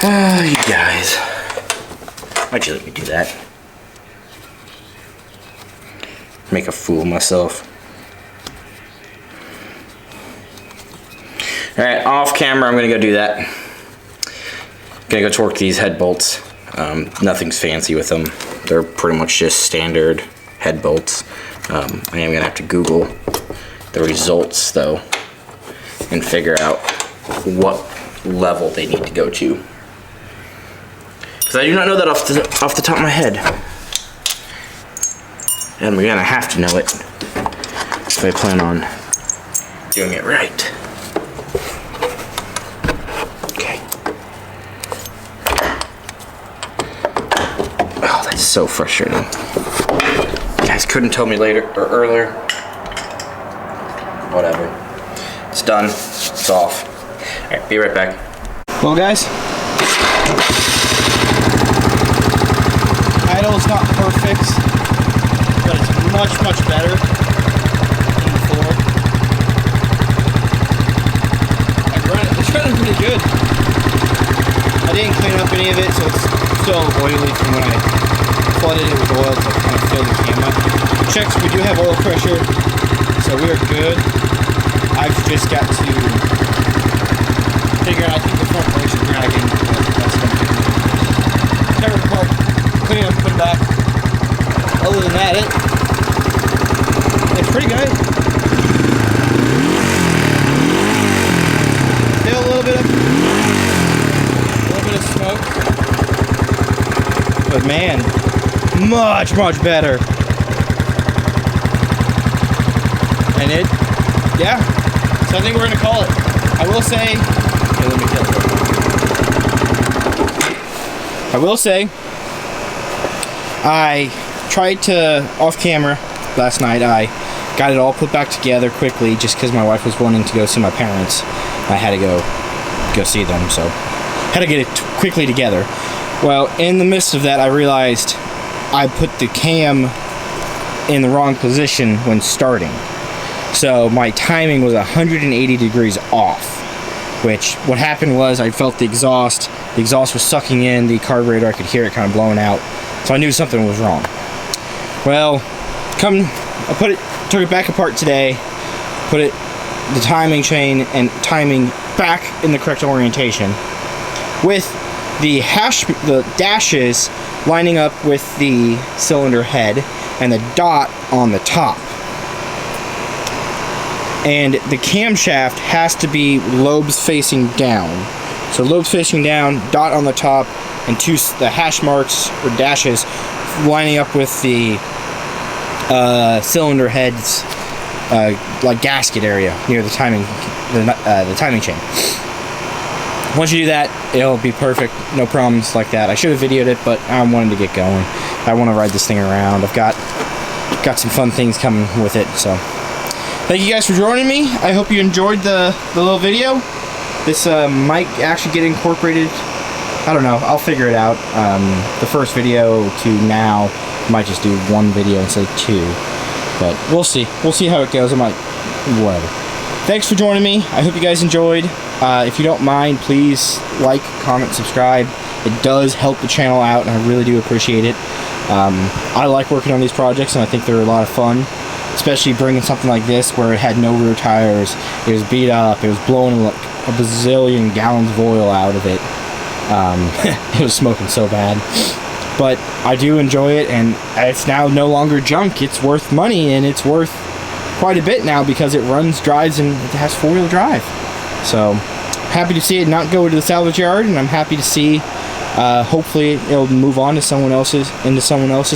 Oh, you guys. Why'd you let me do that? Make a fool of myself. Alright, off camera, I'm gonna go do that. Gonna go torque these head bolts. Nothing's fancy with them. They're pretty much just standard head bolts. I am gonna have to Google the results though and figure out what level they need to go to. Because I do not know that off the top of my head. And we're gonna have to know it if I plan on doing it right. Okay. Oh, that's so frustrating. You guys couldn't tell me later or earlier. Whatever. It's done. It's off. Alright, be right back. Well, guys. Idle's not perfect, but it's much better than before. It's running pretty good. I didn't clean up any of it, so it's still oily from when I flooded it with oil to kind of fill the camera. Checks, we do have oil pressure, so we are good. I've just got to figure out, I think the front brakes are dragging, but that's going to be good. Tear it apart. Clean it up, put it back. Other than that, it's pretty good. Still a little bit of smoke. But man, much better. And yeah. So I think we're gonna call it. I will say, okay, let me kill it. I will say, I tried to, off camera last night, I got it all put back together quickly just because my wife was wanting to go see my parents. I had to go see them, so had to get it quickly together. Well, in the midst of that, I realized I put the cam in the wrong position when starting. So my timing was 180 degrees off, which what happened was I felt the exhaust was sucking in the carburetor. I could hear it kind of blowing out. So I knew something was wrong. Well, I took it back apart today, put the timing chain and timing back in the correct orientation, with the dashes lining up with the cylinder head and the dot on the top. And the camshaft has to be lobes facing down. So lobes facing down, dot on the top, and the hash marks or dashes lining up with the cylinder head's like gasket area near the timing chain. Once you do that, it'll be perfect, no problems like that. I should have videoed it, but I wanted to get going. I want to ride this thing around. I've got some fun things coming with it. So thank you guys for joining me. I hope you enjoyed the little video. This might actually get incorporated. I don't know. I'll figure it out. The first video to now might just do one video instead of two, but we'll see. We'll see how it goes. I might, whatever. Thanks for joining me. I hope you guys enjoyed. If you don't mind, please like, comment, subscribe. It does help the channel out, and I really do appreciate it. I like working on these projects, and I think they're a lot of fun, especially bringing something like this where it had no rear tires. It was beat up. It was blowing like a bazillion gallons of oil out of it. It was smoking so bad. But I do enjoy it, and it's now no longer junk. It's worth money, and it's worth quite a bit now because it runs, drives, and it has four-wheel drive. So happy to see it not go to the salvage yard, and I'm happy to see hopefully it'll move on to someone else's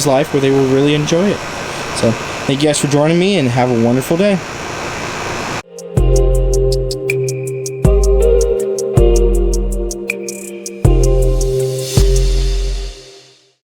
life where they will really enjoy it. So thank you guys for joining me, and have a wonderful day.